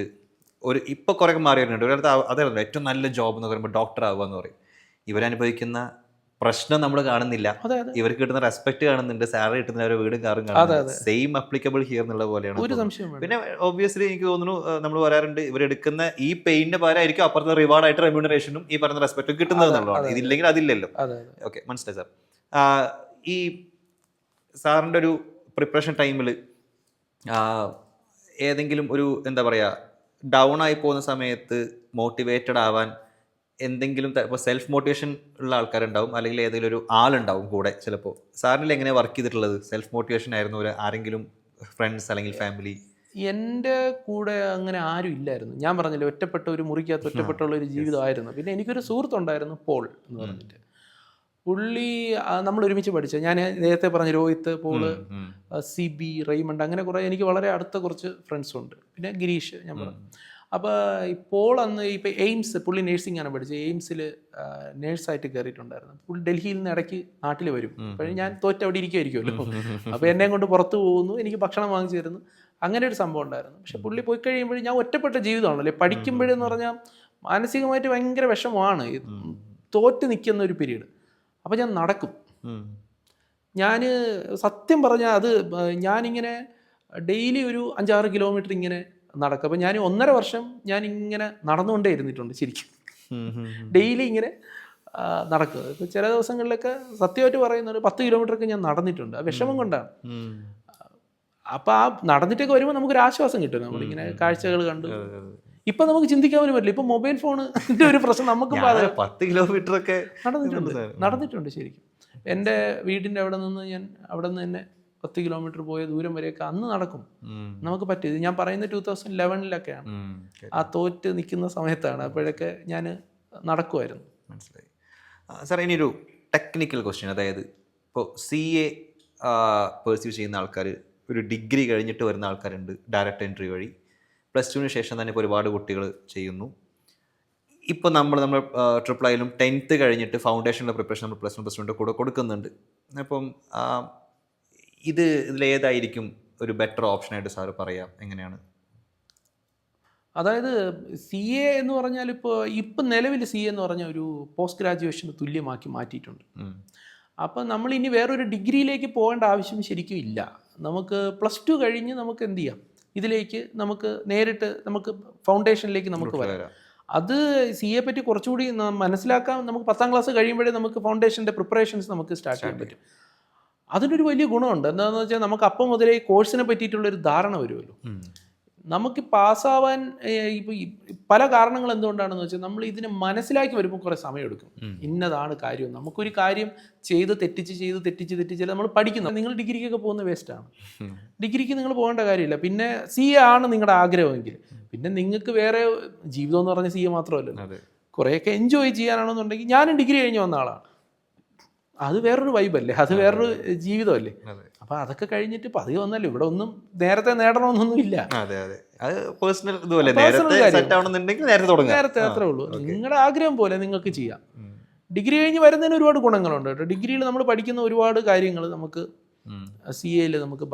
ഇപ്പോൾ കുറേ മാറി വരുന്നുണ്ട്. ഒരിടത്ത് അതായിരുന്നു ഏറ്റവും നല്ല ജോബ് എന്ന് പറയുമ്പോൾ ഡോക്ടർ ആവുക എന്ന് പറയും. ഇവരനുഭവിക്കുന്ന പ്രശ്നം നമ്മൾ കാണുന്നില്ല, ഇവർക്ക് കിട്ടുന്ന റെസ്പെക്ട് കാണുന്നുണ്ട്, സാലറി കിട്ടുന്ന അവരുടെ വീടും കാറും കാണുന്നുണ്ട്. സെയിം അപ്ലിക്കബിൾ ഹിയർ എന്നുള്ള പോലെയാണ്. പിന്നെ ഒബ്വിയസ്ലി എനിക്ക് തോന്നുന്നു നമ്മൾ പറയാറുണ്ട്, ഇവരെടുക്കുന്ന ഈ പെയിന്റെ പകരമായിരിക്കും അപ്പുറത്തെ റിവാർഡായിട്ട് റെമ്യൂണറേഷനും ഈ പറയുന്ന റെസ്പെക്റ്റും കിട്ടുന്നത് എന്നുള്ളതാണ്. ഇതില്ലെങ്കിൽ അതില്ലല്ലോ. ഓക്കെ, മനസ്സിലായി സാർ. ഈ സാറിൻ്റെ ഒരു പ്രിപ്പറേഷൻ ടൈമിൽ ഏതെങ്കിലും ഒരു എന്താ പറയുക ഡൗൺ ആയി പോകുന്ന സമയത്ത് മോട്ടിവേറ്റഡ് ആവാൻ എന്തെങ്കിലും ഇപ്പോൾ സെൽഫ് മോട്ടിവേഷൻ ഉള്ള ആൾക്കാരുണ്ടാവും, അല്ലെങ്കിൽ ഏതെങ്കിലും ഒരു ആളുണ്ടാവും കൂടെ. ചിലപ്പോൾ സാറിനിൽ എങ്ങനെയാണ് വർക്ക് ചെയ്തിട്ടുള്ളത്? സെൽഫ് മോട്ടിവേഷൻ ആയിരുന്നു ആരെങ്കിലും ഫ്രണ്ട്സ് അല്ലെങ്കിൽ ഫാമിലി? എൻ്റെ കൂടെ അങ്ങനെ ആരും ഇല്ലായിരുന്നു. ഞാൻ പറഞ്ഞില്ലേ, ഒറ്റപ്പെട്ട ഒരു മുറിക്കകത്ത് ഒറ്റപ്പെട്ടുള്ള ഒരു ജീവിതമായിരുന്നു. പിന്നെ എനിക്കൊരു സുഹൃത്തുണ്ടായിരുന്നു, പോൾ എന്ന് പറഞ്ഞിട്ട്. പുള്ളി നമ്മൾ ഒരുമിച്ച് പഠിച്ച, ഞാൻ നേരത്തെ പറഞ്ഞ രോഹിത്ത്, പോള്, സിബി, റെയ്മണ്ട്, അങ്ങനെ കുറേ എനിക്ക് വളരെ അടുത്ത കുറച്ച് ഫ്രണ്ട്സുണ്ട്. പിന്നെ ഗിരീഷ് ഞാൻ പറഞ്ഞു. അപ്പോൾ ഈ പോൾ അന്ന് ഇപ്പോൾ എയിംസ്, പുള്ളി നേഴ്സിംഗാണ് പഠിച്ചത്. എയിംസിൽ നേഴ്സായിട്ട് കയറിയിട്ടുണ്ടായിരുന്നു. പുള്ളി ഡൽഹിയിൽ നിന്ന് ഇടയ്ക്ക് നാട്ടിൽ വരും. അപ്പോൾ ഞാൻ അവിടെ ഇരിക്കുമായിരിക്കുമല്ലോ. അപ്പോൾ എന്നെ കൊണ്ട് പുറത്ത് പോകുന്നു, എനിക്ക് ഭക്ഷണം വാങ്ങിച്ചു തരുന്നു, അങ്ങനെ ഒരു സംഭവം ഉണ്ടായിരുന്നു. പക്ഷെ പുള്ളി പോയി കഴിയുമ്പോഴും ഞാൻ ഒറ്റപ്പെട്ട ജീവിതമാണല്ലേ. പഠിക്കുമ്പോഴെന്ന് പറഞ്ഞാൽ മാനസികമായിട്ട് ഭയങ്കര വിഷമമാണ്, തോറ്റ് നിൽക്കുന്ന ഒരു പീരീഡ്. അപ്പോൾ ഞാൻ നടക്കും. ഞാൻ സത്യം പറഞ്ഞാൽ അത് ഞാനിങ്ങനെ ഡെയിലി ഒരു 5-6 കിലോമീറ്റർ ഇങ്ങനെ നടക്കും. അപ്പോൾ ഞാൻ 1.5 വർഷം ഞാൻ ഇങ്ങനെ നടന്നുകൊണ്ടേ ഇരുന്നിട്ടുണ്ട് ശരിക്കും. ഡെയിലി ഇങ്ങനെ നടക്കുക. ഇപ്പോൾ ചില ദിവസങ്ങളിലൊക്കെ സത്യമായിട്ട് പറയുന്നത് 10 കിലോമീറ്ററൊക്കെ ഞാൻ നടന്നിട്ടുണ്ട്. ആ വിഷമം കൊണ്ടാണ്. അപ്പോൾ ആ നടന്നിട്ടൊക്കെ വരുമ്പോൾ നമുക്കൊരു ആശ്വാസം കിട്ടും. നമ്മളിങ്ങനെ കാഴ്ചകൾ കണ്ടു. ഇപ്പം നമുക്ക് ചിന്തിക്കാൻ പോലും പറ്റില്ല. ഇപ്പം മൊബൈൽ ഫോണിൻ്റെ ഒരു പ്രശ്നം നമുക്ക് 10 കിലോമീറ്റർ ഒക്കെ നടന്നിട്ടുണ്ട് ശരിക്കും. എൻ്റെ വീടിൻ്റെ അവിടെ നിന്ന് തന്നെ 10 കിലോമീറ്റർ പോയ ദൂരം വരെയൊക്കെ അന്ന് നടക്കും. നമുക്ക് പറ്റും. ഞാൻ പറയുന്നത് 2011-ലൊക്കെയാണ്. ആ തോറ്റ് നിൽക്കുന്ന സമയത്താണ്. അപ്പോഴൊക്കെ ഞാൻ നടക്കുമായിരുന്നു. മനസ്സിലായി സാർ. ഇനിയൊരു ടെക്നിക്കൽ ക്വസ്റ്റ്യൻ, അതായത് ഇപ്പോൾ CA പെർസ്യൂ ചെയ്യുന്ന ആൾക്കാർ, ഒരു ഡിഗ്രി കഴിഞ്ഞിട്ട് വരുന്ന ആൾക്കാരുണ്ട് ഡയറക്റ്റ് എൻട്രി വഴി. +2 ശേഷം തന്നെ ഇപ്പോൾ ഒരുപാട് കുട്ടികൾ ചെയ്യുന്നു. ഇപ്പോൾ നമ്മൾ ട്രിപ്പിൾ ഐയിലും 10th കഴിഞ്ഞിട്ട് ഫൗണ്ടേഷനുള്ള പ്രിപ്പറേഷൻ നമ്മൾ +1 കൂടെ കൊടുക്കുന്നുണ്ട്. അപ്പം ഇതിലേതായിരിക്കും ഒരു ബെറ്റർ ഓപ്ഷനായിട്ട് സാറ് പറയാം? എങ്ങനെയാണ്? അതായത് CA എന്ന് പറഞ്ഞാൽ ഇപ്പം നിലവിൽ CA എന്ന് പറഞ്ഞാൽ ഒരു പോസ്റ്റ് ഗ്രാജുവേഷന് തുല്യമാക്കി മാറ്റിയിട്ടുണ്ട്. അപ്പം നമ്മൾ ഇനി വേറൊരു ഡിഗ്രിയിലേക്ക് പോകേണ്ട ആവശ്യം ശരിക്കും ഇല്ല. നമുക്ക് +2 കഴിഞ്ഞ് നമുക്ക് എന്ത് ചെയ്യാം, ഇതിലേക്ക് നമുക്ക് നേരിട്ട് നമുക്ക് ഫൗണ്ടേഷനിലേക്ക് നമുക്ക് വരാം. അത് CA പറ്റി കുറച്ചുകൂടി മനസ്സിലാക്കാൻ നമുക്ക് 10ാം ക്ലാസ് കഴിയുമ്പോഴേ നമുക്ക് ഫൗണ്ടേഷൻ്റെ പ്രിപ്പറേഷൻസ് നമുക്ക് സ്റ്റാർട്ട് ചെയ്യാൻ പറ്റും. അതിനൊരു വലിയ ഗുണമുണ്ട്. എന്താണെന്ന് വെച്ചാൽ നമുക്ക് അപ്പം മുതലേ ഈ കോഴ്സിനെ പറ്റിയിട്ടുള്ളൊരു ധാരണ വരുമല്ലോ. നമുക്ക് പാസ്സാവാൻ ഇപ്പോൾ പല കാരണങ്ങൾ എന്തുകൊണ്ടാണെന്ന് വെച്ചാൽ നമ്മൾ ഇതിനെ മനസ്സിലാക്കി വരുമ്പോൾ കുറേ സമയമെടുക്കും. ഇന്നതാണ് കാര്യം. നമുക്കൊരു കാര്യം തെറ്റിച്ച് നമ്മൾ പഠിക്കുന്നു. നിങ്ങൾ ഡിഗ്രിക്കൊക്കെ പോകുന്ന വേസ്റ്റാണ്. ഡിഗ്രിക്ക് നിങ്ങൾ പോകേണ്ട കാര്യമില്ല. പിന്നെ CA ആണ് നിങ്ങളുടെ ആഗ്രഹമെങ്കിൽ പിന്നെ നിങ്ങൾക്ക് വേറെ ജീവിതം എന്ന് പറഞ്ഞാൽ CA മാത്രമല്ലല്ലോ. കുറേയൊക്കെ എൻജോയ് ചെയ്യാനാണെന്നുണ്ടെങ്കിൽ ഞാനും ഡിഗ്രി കഴിഞ്ഞ് വന്ന ആളാണ്. അത് വേറൊരു വൈബല്ലേ, അത് വേറൊരു ജീവിതമല്ലേ. അപ്പോൾ അതൊക്കെ കഴിഞ്ഞിട്ട് പതിവ് വന്നല്ലോ. ഇവിടെ ഒന്നും നേരത്തെ നേടണമെന്നൊന്നും ഇല്ല. നേരത്തെ അത്രേ ഉള്ളൂ. നിങ്ങളുടെ ആഗ്രഹം പോലെ നിങ്ങൾക്ക് ചെയ്യാം. ഡിഗ്രി കഴിഞ്ഞ് വരുന്നതിന് ഒരുപാട് ഗുണങ്ങളുണ്ട് കേട്ടോ. ഡിഗ്രിയിൽ നമ്മൾ പഠിക്കുന്ന ഒരുപാട് കാര്യങ്ങൾ നമുക്ക് CAയിൽ നമുക്ക്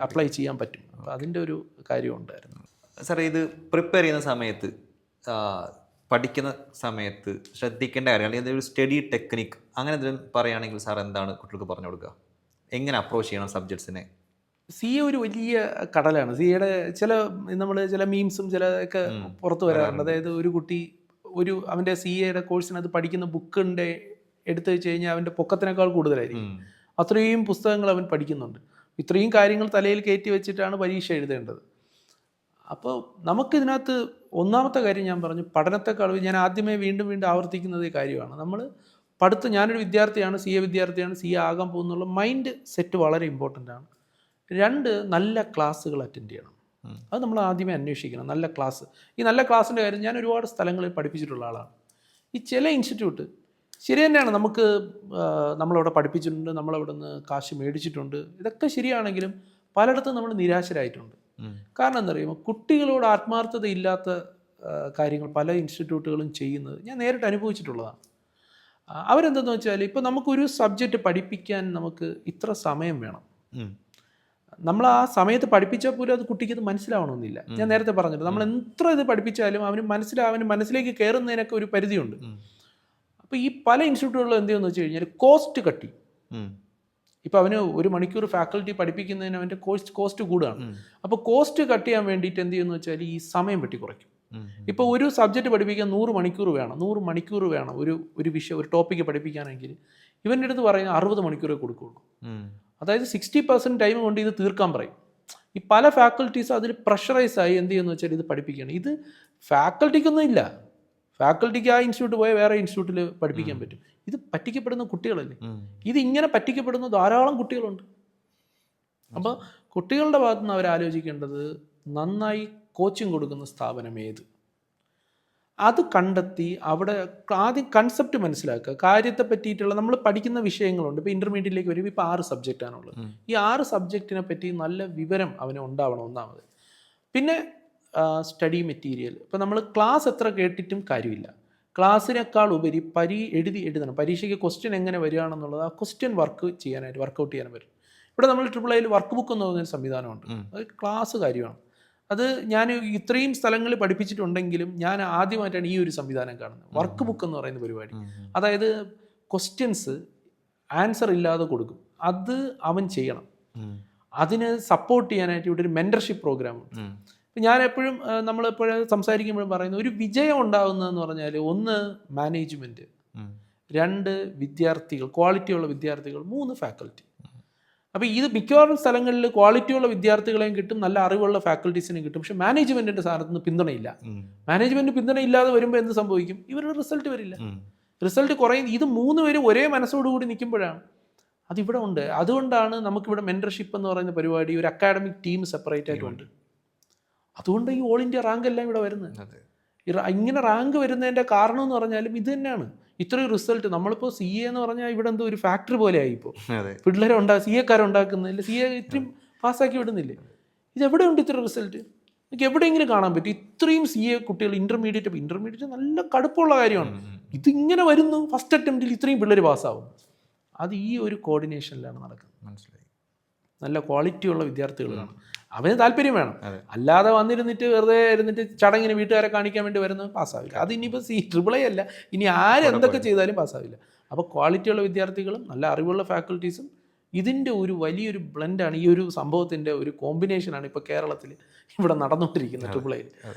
അപ്ലൈ ചെയ്യാൻ പറ്റും. അപ്പോൾ അതിൻ്റെ ഒരു കാര്യം ഉണ്ടായിരുന്നു. സാർ, ഇത് പ്രിപ്പയർ ചെയ്യുന്ന സമയത്ത്, പഠിക്കുന്ന സമയത്ത് ശ്രദ്ധിക്കേണ്ട കാര്യങ്ങൾ, അല്ലെങ്കിൽ ഒരു സ്റ്റഡി ടെക്നിക്ക് അങ്ങനെ എന്തെങ്കിലും പറയുകയാണെങ്കിൽ സാർ എന്താണ് കുട്ടികൾക്ക് പറഞ്ഞു കൊടുക്കുക? എങ്ങനെ അപ്രോച്ച് ചെയ്യണം സബ്ജക്ട്സിനെ? CA ഒരു വലിയ കടലാണ്. CAയുടെ ചില മീംസും ചിലതൊക്കെ പുറത്ത് വരാറുണ്ട്. അതായത് ഒരു കുട്ടി അവൻ്റെ CAയുടെ കോഴ്സിനകത്ത് പഠിക്കുന്ന ബുക്കിൻ്റെ എടുത്തു വെച്ച് കഴിഞ്ഞാൽ അവൻ്റെ പൊക്കത്തിനേക്കാൾ കൂടുതലായിരിക്കും. അത്രയും പുസ്തകങ്ങൾ അവൻ പഠിക്കുന്നുണ്ട്. ഇത്രയും കാര്യങ്ങൾ തലയിൽ കയറ്റി വെച്ചിട്ടാണ് പരീക്ഷ എഴുതേണ്ടത്. അപ്പോൾ നമുക്കിതിനകത്ത് ഒന്നാമത്തെ കാര്യം ഞാൻ പറഞ്ഞു, പഠനത്തെക്കാൾ ഞാൻ ആദ്യമേ വീണ്ടും ആവർത്തിക്കുന്നത് ഈ കാര്യമാണ്. നമ്മൾ ഞാനൊരു വിദ്യാർത്ഥിയാണ്, CA വിദ്യാർത്ഥിയാണ്, CA ആകാൻ പോകുന്നുള്ള മൈൻഡ് സെറ്റ് വളരെ ഇമ്പോർട്ടൻ്റ് ആണ്. 2, നല്ല ക്ലാസ്സുകൾ അറ്റൻഡ് ചെയ്യണം. അത് നമ്മൾ ആദ്യമേ അന്വേഷിക്കണം. നല്ല ക്ലാസ്. ഈ നല്ല ക്ലാസ്സിൻ്റെ കാര്യം ഞാൻ ഒരുപാട് സ്ഥലങ്ങളിൽ പഠിപ്പിച്ചിട്ടുള്ള ആളാണ്. ഈ ചില ഇൻസ്റ്റിറ്റ്യൂട്ട് ശരി തന്നെയാണ്, നമ്മളവിടെ പഠിപ്പിച്ചിട്ടുണ്ട്, നമ്മളവിടെ നിന്ന് കാശ് മേടിച്ചിട്ടുണ്ട്, ഇതൊക്കെ ശരിയാണെങ്കിലും പലയിടത്തും നമ്മൾ നിരാശരായിട്ടുണ്ട്. കാരണം എന്താ പറയുമ്പോൾ കുട്ടികളോട് ആത്മാർത്ഥത ഇല്ലാത്ത കാര്യങ്ങൾ പല ഇൻസ്റ്റിറ്റ്യൂട്ടുകളും ചെയ്യുന്നത് ഞാൻ നേരിട്ട് അനുഭവിച്ചിട്ടുള്ളതാണ്. അവരെന്തെന്ന് വെച്ചാൽ ഇപ്പോൾ നമുക്കൊരു സബ്ജക്റ്റ് പഠിപ്പിക്കാൻ നമുക്ക് ഇത്ര സമയം വേണം. നമ്മൾ ആ സമയത്ത് പഠിപ്പിച്ചാൽ പോലും അത് കുട്ടിക്ക് അത് മനസ്സിലാവണമെന്നില്ല. ഞാൻ നേരത്തെ പറഞ്ഞിട്ട് നമ്മൾ എത്ര ഇത് പഠിപ്പിച്ചാലും അവന് മനസ്സിലേക്ക് കയറുന്നതിനൊക്കെ ഒരു പരിധിയുണ്ട്. അപ്പോൾ ഈ പല ഇൻസ്റ്റിറ്റ്യൂട്ടുകളിലും എന്ത് ചെയ്യുമെന്ന് വെച്ച് കഴിഞ്ഞാൽ കോസ്റ്റ് കട്ടി. ഇപ്പോൾ അവന് 1 മണിക്കൂർ ഫാക്കൽറ്റി പഠിപ്പിക്കുന്നതിന് അവൻ്റെ കോസ്റ്റ് കൂടുകയാണ്. അപ്പോൾ കോസ്റ്റ് കട്ട് ചെയ്യാൻ വേണ്ടിയിട്ട് എന്ത് ചെയ്യുമെന്ന് വെച്ചാൽ ഈ സമയം വെട്ടി കുറയ്ക്കും. ഇപ്പോൾ ഒരു സബ്ജക്റ്റ് പഠിപ്പിക്കാൻ 100 മണിക്കൂർ വേണം ഒരു വിഷയം, ഒരു ടോപ്പിക്ക് പഠിപ്പിക്കാനെങ്കിൽ ഇവൻ്റെ അടുത്ത് പറയുന്നത് 60 മണിക്കൂറേ കൊടുക്കുകയുള്ളൂ. അതായത് 60% ടൈം കൊണ്ട് ഇത് തീർക്കാൻ പറയും. ഈ പല ഫാക്കൽറ്റീസ് അതിൽ പ്രഷറൈസായി എന്ത് ചെയ്യുമെന്ന് വെച്ചാൽ ഇത് പഠിപ്പിക്കുകയാണ്. ഇത് ഫാക്കൽറ്റിക്കൊന്നും ഇല്ല. ഫാക്കൽറ്റിക്ക് ആ ഇൻസ്റ്റിറ്റ്യൂട്ട് പോയാൽ വേറെ ഇൻസ്റ്റിറ്റ്യൂട്ടിൽ പഠിപ്പിക്കാൻ പറ്റും. ഇത് പറ്റിക്കപ്പെടുന്ന കുട്ടികളല്ലേ. ഇതിങ്ങനെ പറ്റിക്കപ്പെടുന്ന ധാരാളം കുട്ടികളുണ്ട്. അപ്പോൾ കുട്ടികളുടെ ഭാഗത്തു നിന്ന് അവരാലോചിക്കേണ്ടത് നന്നായി കോച്ചിങ് കൊടുക്കുന്ന സ്ഥാപനം ഏത്, അത് കണ്ടെത്തി അവിടെ ആദ്യം കൺസെപ്റ്റ് മനസ്സിലാക്കുക. കാര്യത്തെ പറ്റിയിട്ടുള്ള നമ്മൾ പഠിക്കുന്ന വിഷയങ്ങളുണ്ട്. ഇപ്പോൾ ഇൻ്റർമീഡിയറ്റിലേക്ക് വരുമ്പോൾ ഇപ്പോൾ 6 സബ്ജക്റ്റാണുള്ളത്. ഈ 6 സബ്ജക്റ്റിനെ പറ്റി നല്ല വിവരം അവന് ഉണ്ടാവണം ഒന്നാമത്. പിന്നെ സ്റ്റഡി മെറ്റീരിയൽ. ഇപ്പോൾ നമ്മൾ ക്ലാസ് എത്ര കേട്ടിട്ടും കാര്യമില്ല. ക്ലാസ്സിനേക്കാൾ ഉപരി എഴുതണം. പരീക്ഷയ്ക്ക് ക്വസ്റ്റ്യൻ എങ്ങനെ വരികയാണെന്നുള്ളത് ആ ക്വസ്റ്റ്യൻ വർക്കൗട്ട് ചെയ്യാനായിട്ട് പറ്റും. ഇവിടെ നമ്മൾ ട്രിപ്പിൾ ഐയിൽ വർക്ക് ബുക്ക് എന്ന് പറയുന്നൊരു സംവിധാനമുണ്ട്. അത് ക്ലാസ് കാര്യമാണ്. അത് ഞാൻ ഇത്രയും സ്ഥലങ്ങളിൽ പഠിപ്പിച്ചിട്ടുണ്ടെങ്കിലും ഞാൻ ആദ്യമായിട്ടാണ് ഈ ഒരു സംവിധാനം കാണുന്നത്. വർക്ക് ബുക്ക് എന്ന് പറയുന്ന പരിപാടി. അതായത് ക്വസ്റ്റ്യൻസ് ആൻസർ ഇല്ലാതെ കൊടുക്കും. അത് അവൻ ചെയ്യണം. അതിന് സപ്പോർട്ട് ചെയ്യാനായിട്ട് ഇവിടെ ഒരു മെൻറ്റർഷിപ്പ് പ്രോഗ്രാമുണ്ട്. ഇപ്പം ഞാൻ എപ്പോഴും നമ്മളെപ്പോഴും സംസാരിക്കുമ്പോഴും പറയുന്നത് ഒരു വിജയം ഉണ്ടാകുന്നതെന്ന് പറഞ്ഞാൽ ഒന്ന് മാനേജ്മെൻറ്റ്, 2 വിദ്യാർത്ഥികൾ, ക്വാളിറ്റിയുള്ള വിദ്യാർത്ഥികൾ, 3 ഫാക്കൽറ്റി. അപ്പോൾ ഇത് മിക്കവാറും സ്ഥലങ്ങളിൽ ക്വാളിറ്റിയുള്ള വിദ്യാർത്ഥികളെയും കിട്ടും, നല്ല അറിവുള്ള ഫാക്കൽറ്റീസിനെയും കിട്ടും. പക്ഷേ മാനേജ്മെൻറ്റിൻ്റെ സ്ഥാനത്ത് നിന്ന് പിന്തുണയില്ല. മാനേജ്മെൻറ്റ് പിന്തുണയില്ലാതെ വരുമ്പോൾ എന്ത് സംഭവിക്കും? ഇവരുടെ റിസൾട്ട് വരില്ല. റിസൾട്ട് കുറയും. ഇത് 3 പേരും ഒരേ മനസ്സോടുകൂടി നിൽക്കുമ്പോഴാണ് അതിവിടെ ഉണ്ട്. അതുകൊണ്ടാണ് നമുക്കിവിടെ മെൻറ്റർഷിപ്പ് എന്ന് പറയുന്ന പരിപാടി, ഒരു അക്കാഡമിക് ടീം സെപ്പറേറ്റ് ആയിട്ടുണ്ട്. അതുകൊണ്ട് ഈ ഓൾ ഇന്ത്യ റാങ്ക് എല്ലാം ഇവിടെ വരുന്നത്. ഇങ്ങനെ റാങ്ക് വരുന്നതിൻ്റെ കാരണം എന്ന് പറഞ്ഞാലും ഇത് തന്നെയാണ്. ഇത്രയും റിസൾട്ട് നമ്മളിപ്പോൾ CA എന്ന് പറഞ്ഞാൽ ഇവിടെ എന്തോ ഒരു ഫാക്ടറി പോലെ ആയിപ്പോൾ. പിള്ളേരെ CA-കാരുണ്ടാക്കുന്നില്ല, CA ഇത്രയും പാസ്സാക്കി വിടുന്നില്ലേ? ഇതെവിടെയുണ്ട് ഇത്ര റിസൾട്ട്? എനിക്ക് എവിടെയെങ്കിലും കാണാൻ പറ്റും ഇത്രയും CA കുട്ടികൾ? ഇൻ്റർമീഡിയറ്റ് നല്ല കടുപ്പമുള്ള കാര്യമാണ്. ഇതിങ്ങനെ വരുന്നു, ഫസ്റ്റ് അറ്റംപ്റ്റിൽ ഇത്രയും പിള്ളേർ പാസ്സാവും. അത് ഈ ഒരു കോർഡിനേഷനിലാണ് നടക്കുന്നത്. മനസ്സിലായി. നല്ല ക്വാളിറ്റിയുള്ള വിദ്യാർത്ഥികളാണ്. അവന് താല്പര്യം വേണം. അല്ലാതെ വന്നിരുന്നിട്ട് വെറുതെ ഇരുന്നിട്ട് ചടങ്ങിന് വീട്ടുകാരെ കാണിക്കാൻ വേണ്ടി വരുന്നത് പാസ്സാവില്ല. അത് ഇനിയിപ്പോൾ AAA അല്ല, ഇനി ആരെന്തൊക്കെ ചെയ്താലും പാസ്സാവില്ല. അപ്പോൾ ക്വാളിറ്റിയുള്ള വിദ്യാർത്ഥികളും നല്ല അറിവുള്ള ഫാക്കൽറ്റീസും ഇതിൻ്റെ ഒരു വലിയൊരു ബ്ലെൻഡാണ്. ഈ ഒരു സംഭവത്തിൻ്റെ ഒരു കോമ്പിനേഷനാണ് ഇപ്പോൾ കേരളത്തിൽ ഇവിടെ നടന്നുകൊണ്ടിരിക്കുന്നത് AAAയിൽ.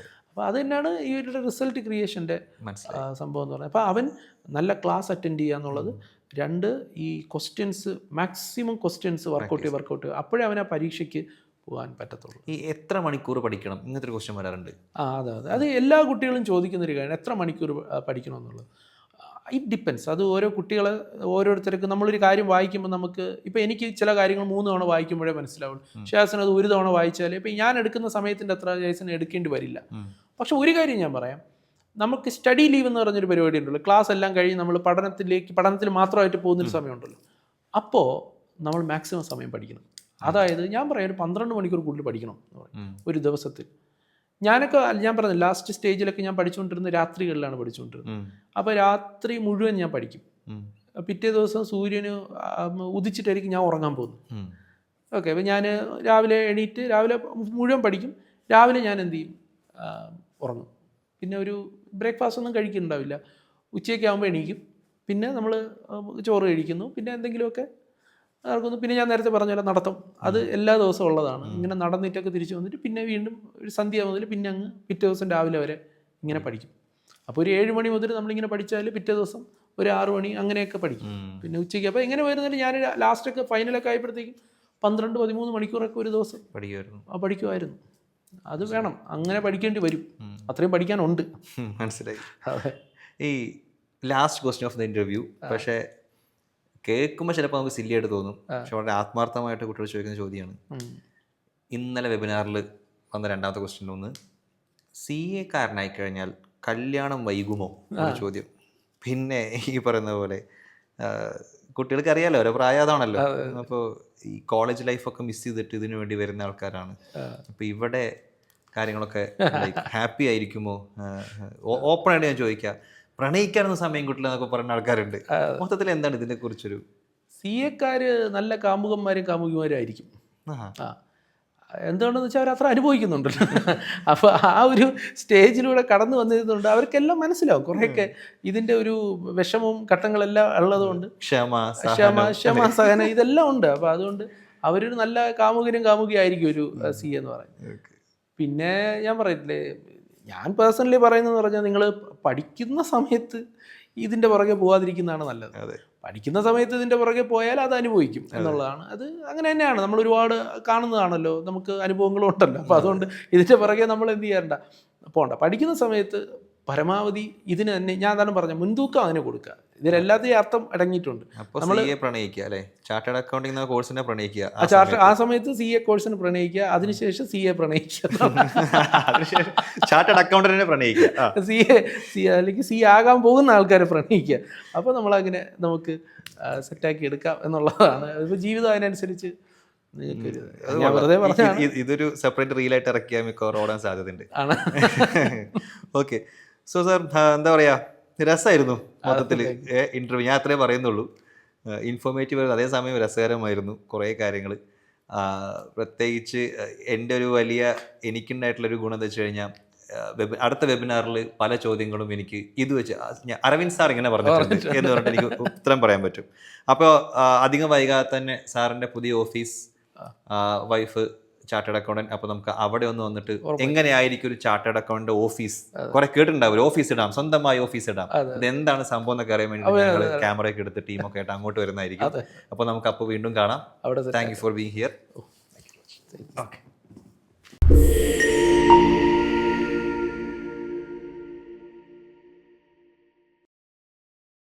അപ്പോൾ അത് തന്നെയാണ് ഈ ഒരു റിസൾട്ട് ക്രിയേഷൻ്റെ സംഭവം എന്ന് പറയുന്നത്. അപ്പോൾ അവൻ നല്ല ക്ലാസ് അറ്റൻഡ് ചെയ്യുക എന്നുള്ളത്, 2 ഈ ക്വസ്റ്റ്യൻസ്, മാക്സിമം ക്വസ്റ്റ്യൻസ് വർക്കൗട്ട് അപ്പോഴേ അവൻ ആ പരീക്ഷയ്ക്ക് പോകാൻ പറ്റത്തുള്ളൂ. ഈ എത്ര മണിക്കൂർ പഠിക്കണം ഇങ്ങനത്തെ ഒരു ക്വസ്റ്റ്യൻ വരാറുണ്ട്. അതെ, അത് എല്ലാ കുട്ടികളും ചോദിക്കുന്നൊരു കാര്യം, എത്ര മണിക്കൂർ പഠിക്കണമെന്നുള്ളത്. It depends. അത് ഓരോ കുട്ടികളെ ഓരോരുത്തർക്ക്, നമ്മളൊരു കാര്യം വായിക്കുമ്പോൾ നമുക്ക്, ഇപ്പോൾ എനിക്ക് ചില കാര്യങ്ങൾ 3 തവണ വായിക്കുമ്പോഴേ മനസ്സിലാവുള്ളൂ. ഷാസിന് അത് 1 തവണ വായിച്ചാൽ ഇപ്പോൾ ഞാൻ എടുക്കുന്ന സമയത്തിൻ്റെ അത്ര ജയസിന് എടുക്കേണ്ടി വരില്ല. പക്ഷെ ഒരു കാര്യം ഞാൻ പറയാം, നമുക്ക് സ്റ്റഡി ലീവ് എന്ന് പറഞ്ഞൊരു പരിപാടി ഉണ്ടല്ലോ. ക്ലാസ് എല്ലാം കഴിഞ്ഞ് നമ്മൾ പഠനത്തിൽ മാത്രമായിട്ട് പോകുന്നൊരു സമയമുണ്ടല്ലോ. അപ്പോൾ നമ്മൾ മാക്സിമം സമയം പഠിക്കണം. അതായത് ഞാൻ പറയാം, ഒരു 12 മണിക്കൂർ കൂടുതൽ പഠിക്കണം എന്ന് പറയും ഒരു ദിവസത്തിൽ. ഞാൻ പറഞ്ഞു ലാസ്റ്റ് സ്റ്റേജിലൊക്കെ ഞാൻ പഠിച്ചുകൊണ്ടിരുന്ന രാത്രികളിലാണ് പഠിച്ചുകൊണ്ടിരുന്നത്. അപ്പോൾ രാത്രി മുഴുവൻ ഞാൻ പഠിക്കും. പിറ്റേ ദിവസം സൂര്യന് ഉദിച്ചിട്ടായിരിക്കും ഞാൻ ഉറങ്ങാൻ പോകുന്നത്. ഓക്കെ, അപ്പോൾ ഞാൻ രാവിലെ എണീറ്റ് രാവിലെ മുഴുവൻ പഠിക്കും. രാവിലെ ഞാൻ എന്ത് ചെയ്യും? ഉറങ്ങും. പിന്നെ ഒരു ബ്രേക്ക്ഫാസ്റ്റ് ഒന്നും കഴിക്കുന്നുണ്ടാവില്ല. ഉച്ചയൊക്കെ ആകുമ്പോൾ എണീക്കും. പിന്നെ നമ്മൾ ചോറ് കഴിക്കുന്നു, പിന്നെ എന്തെങ്കിലുമൊക്കെ നടക്കുന്നു. പിന്നെ ഞാൻ നേരത്തെ പറഞ്ഞ പോലെ നടത്തം, അത് എല്ലാ ദിവസവും ഉള്ളതാണ്. ഇങ്ങനെ നടന്നിട്ടൊക്കെ തിരിച്ചു വന്നിട്ട് പിന്നെ വീണ്ടും ഒരു സന്ധ്യ മുതൽ പിന്നെ അങ്ങ് പിറ്റേ ദിവസം രാവിലെ വരെ ഇങ്ങനെ പഠിക്കും. അപ്പോൾ ഒരു 7 മണി മുതൽ നമ്മളിങ്ങനെ പഠിച്ചാൽ പിറ്റേ ദിവസം ഒരു 6 മണി അങ്ങനെയൊക്കെ പഠിക്കും. പിന്നെ ഉച്ചയ്ക്ക്. അപ്പോൾ എങ്ങനെ വരുന്നില്ല, ഞാൻ ലാസ്റ്റൊക്കെ ഫൈനലൊക്കെ ആയപ്പോഴത്തേക്കും 12-13 മണിക്കൂറൊക്കെ ഒരു ദിവസം പഠിക്കുമായിരുന്നു. അത് വേണം, അങ്ങനെ പഠിക്കേണ്ടി വരും. അത്രയും പഠിക്കാനുണ്ട്. മനസ്സിലായി. ഈ last question of the interview, പക്ഷേ കേൾക്കുമ്പോൾ ചിലപ്പോൾ നമുക്ക് സില്ലിയായിട്ട് തോന്നും, പക്ഷെ വളരെ ആത്മാർത്ഥമായിട്ട് കുട്ടികൾ ചോദിക്കുന്ന ചോദ്യമാണ്. ഇന്നലെ വെബിനാറിൽ വന്ന 2ാമത്തെ ക്വസ്റ്റ്യൻ ഒന്ന്, CA-കാരനായി കഴിഞ്ഞാൽ കല്യാണം വൈകുമോ എന്ന ചോദ്യം. പിന്നെ ഈ പറയുന്ന പോലെ കുട്ടികൾക്ക് അറിയാലോ, ഓരോ പ്രായം അതാണല്ലോ. അപ്പോൾ ഈ കോളേജ് ലൈഫൊക്കെ മിസ് ചെയ്തിട്ട് ഇതിനു വേണ്ടി വരുന്ന ആൾക്കാരാണ്. അപ്പോൾ ഇവിടെ കാര്യങ്ങളൊക്കെ ഹാപ്പി ആയിരിക്കുമോ? ഓപ്പൺ ആയിട്ട് ഞാൻ ചോദിക്കാം, പ്രണയിക്കാനൊന്നും സമയം കിട്ടില്ല എന്നൊക്കെ പറയുന്ന ആൾക്കാരുണ്ട്. മൊത്തത്തിൽ എന്താണ് ഇതിനെ കുറിച്ചൊരു? CA-ക്കാർ നല്ല കാമുകന്മാരും കാമുകിമാരും ആയിരിക്കും. എന്തുകൊണ്ടെന്ന് വെച്ചാൽ അവർ അത്ര അനുഭവിക്കുന്നുണ്ടല്ലോ. അപ്പോൾ ആ ഒരു സ്റ്റേജിലൂടെ കടന്നു വന്നിരുന്നുണ്ട്, അവർക്കെല്ലാം മനസ്സിലാവും കുറേയൊക്കെ ഇതിൻ്റെ ഒരു വിഷമവും ഘട്ടങ്ങളെല്ലാം ഉള്ളതുകൊണ്ട്. ക്ഷമ സഹനം ഇതെല്ലാം ഉണ്ട്. അപ്പോൾ അതുകൊണ്ട് അവരൊരു നല്ല കാമുകനും കാമുകിയായിരിക്കും ഒരു CA എന്ന് പറയുന്നത്. പിന്നെ ഞാൻ പറയത്തില്ലേ, ഞാൻ പേഴ്സണലി പറയുന്നതെന്ന് പറഞ്ഞാൽ, നിങ്ങൾ പഠിക്കുന്ന സമയത്ത് ഇതിൻ്റെ പുറകെ പോകാതിരിക്കുന്നതാണ് നല്ലത്. പഠിക്കുന്ന സമയത്ത് ഇതിൻ്റെ പുറകെ പോയാൽ അത് അനുഭവിക്കും എന്നുള്ളതാണ്. അത് അങ്ങനെ തന്നെയാണ്, നമ്മൾ ഒരുപാട് കാണുന്നതാണല്ലോ, നമുക്ക് അനുഭവങ്ങളും ഉണ്ടല്ലോ. അപ്പോൾ അതുകൊണ്ട് ഇതിൻ്റെ പുറകെ നമ്മൾ എന്ത് ചെയ്യണ്ട, പോകണ്ട. പഠിക്കുന്ന സമയത്ത് പരമാവധി ഇതിന് തന്നെ, ഞാൻ അതാണ് പറഞ്ഞത്, മുൻതൂക്കം അതിന് കൊടുക്കുക. ഇതിലെല്ലാத்தைയും അർത്ഥം അടങ്ങിയിട്ടുണ്ട്. നമ്മൾ പ്രണയിക്കുക അല്ലേ, ചാർട്ടേഡ് അക്കൗണ്ടിംഗ് കോഴ്സിനെ പ്രണയിക്കുക. ആ സമയത്ത് CA കോഴ്സിന് പ്രണയിക്കുക, അതിനുശേഷം CA പ്രണയിക്കുക, ചാർട്ടേഡ് അക്കൗണ്ടന്റിനെ പ്രണയിക്കുക, CA അല്ലെങ്കിൽ CA ആകാൻ പോകുന്ന ആൾക്കാരെ പ്രണയിക്കുക. അപ്പോൾ നമ്മളങ്ങനെ നമുക്ക് സെറ്റാക്കി എടുക്കാം എന്നുള്ളതാണ്. ഇപ്പോൾ ജീവിതം അതിനനുസരിച്ച് ഇതൊരു സെപ്പറേറ്റ് റീലായിട്ട് ഇറക്കിയാൽ മിക്കവാറും ഓടാൻ സാധ്യതയുണ്ട്. ഓക്കെ, സോ സാർ, എന്താ പറയാ, രസമായിരുന്നു മൊത്തത്തിൽ ഇന്റർവ്യൂ. ഞാൻ അത്രേ പറയുന്നുള്ളൂ. ഇൻഫോർമേറ്റീവ് ആയിരുന്നു, അതേസമയം രസകരമായിരുന്നു കുറേ കാര്യങ്ങൾ. പ്രത്യേകിച്ച് എൻ്റെ ഒരു വലിയ എനിക്കുണ്ടായിട്ടുള്ളൊരു ഗുണം എന്താ വെച്ച് കഴിഞ്ഞാൽ, അടുത്ത വെബിനാറിൽ പല ചോദ്യങ്ങളും എനിക്ക് ഇത് വെച്ച് അരവിന്ദ് സാർ ഇങ്ങനെ പറഞ്ഞിട്ടുണ്ട് എന്ന് പറഞ്ഞിട്ട് എനിക്ക് ഉത്തരം പറയാൻ പറ്റും. അപ്പോൾ അധികം വൈകാതെ തന്നെ സാറിൻ്റെ പുതിയ ഓഫീസ്, വൈഫ് ചാർട്ടേഡ് അക്കൗണ്ടന്റ്. അപ്പോൾ നമുക്ക് അവിടെ ഒന്ന് വന്നിട്ട് എങ്ങനെയായിരിക്കും ഒരു ചാർട്ടേഡ് അക്കൗണ്ട് ഓഫീസ്, കുറെ കേട്ടിട്ടുണ്ടാവില്ല, ഓഫീസ് ഇടാം, സ്വന്തമായി ഓഫീസ് ഇടാം, ഇത് എന്താണ് സംഭവം എന്നൊക്കെ അറിയാൻ വേണ്ടി ഞങ്ങൾ ക്യാമറയൊക്കെ എടുത്ത് ടീമൊക്കെ ആയിട്ട് അങ്ങോട്ട് വരുന്നതായിരിക്കും. അപ്പോൾ നമുക്ക് അപ്പോൾ വീണ്ടും കാണാം. Thank you for being here. Okay.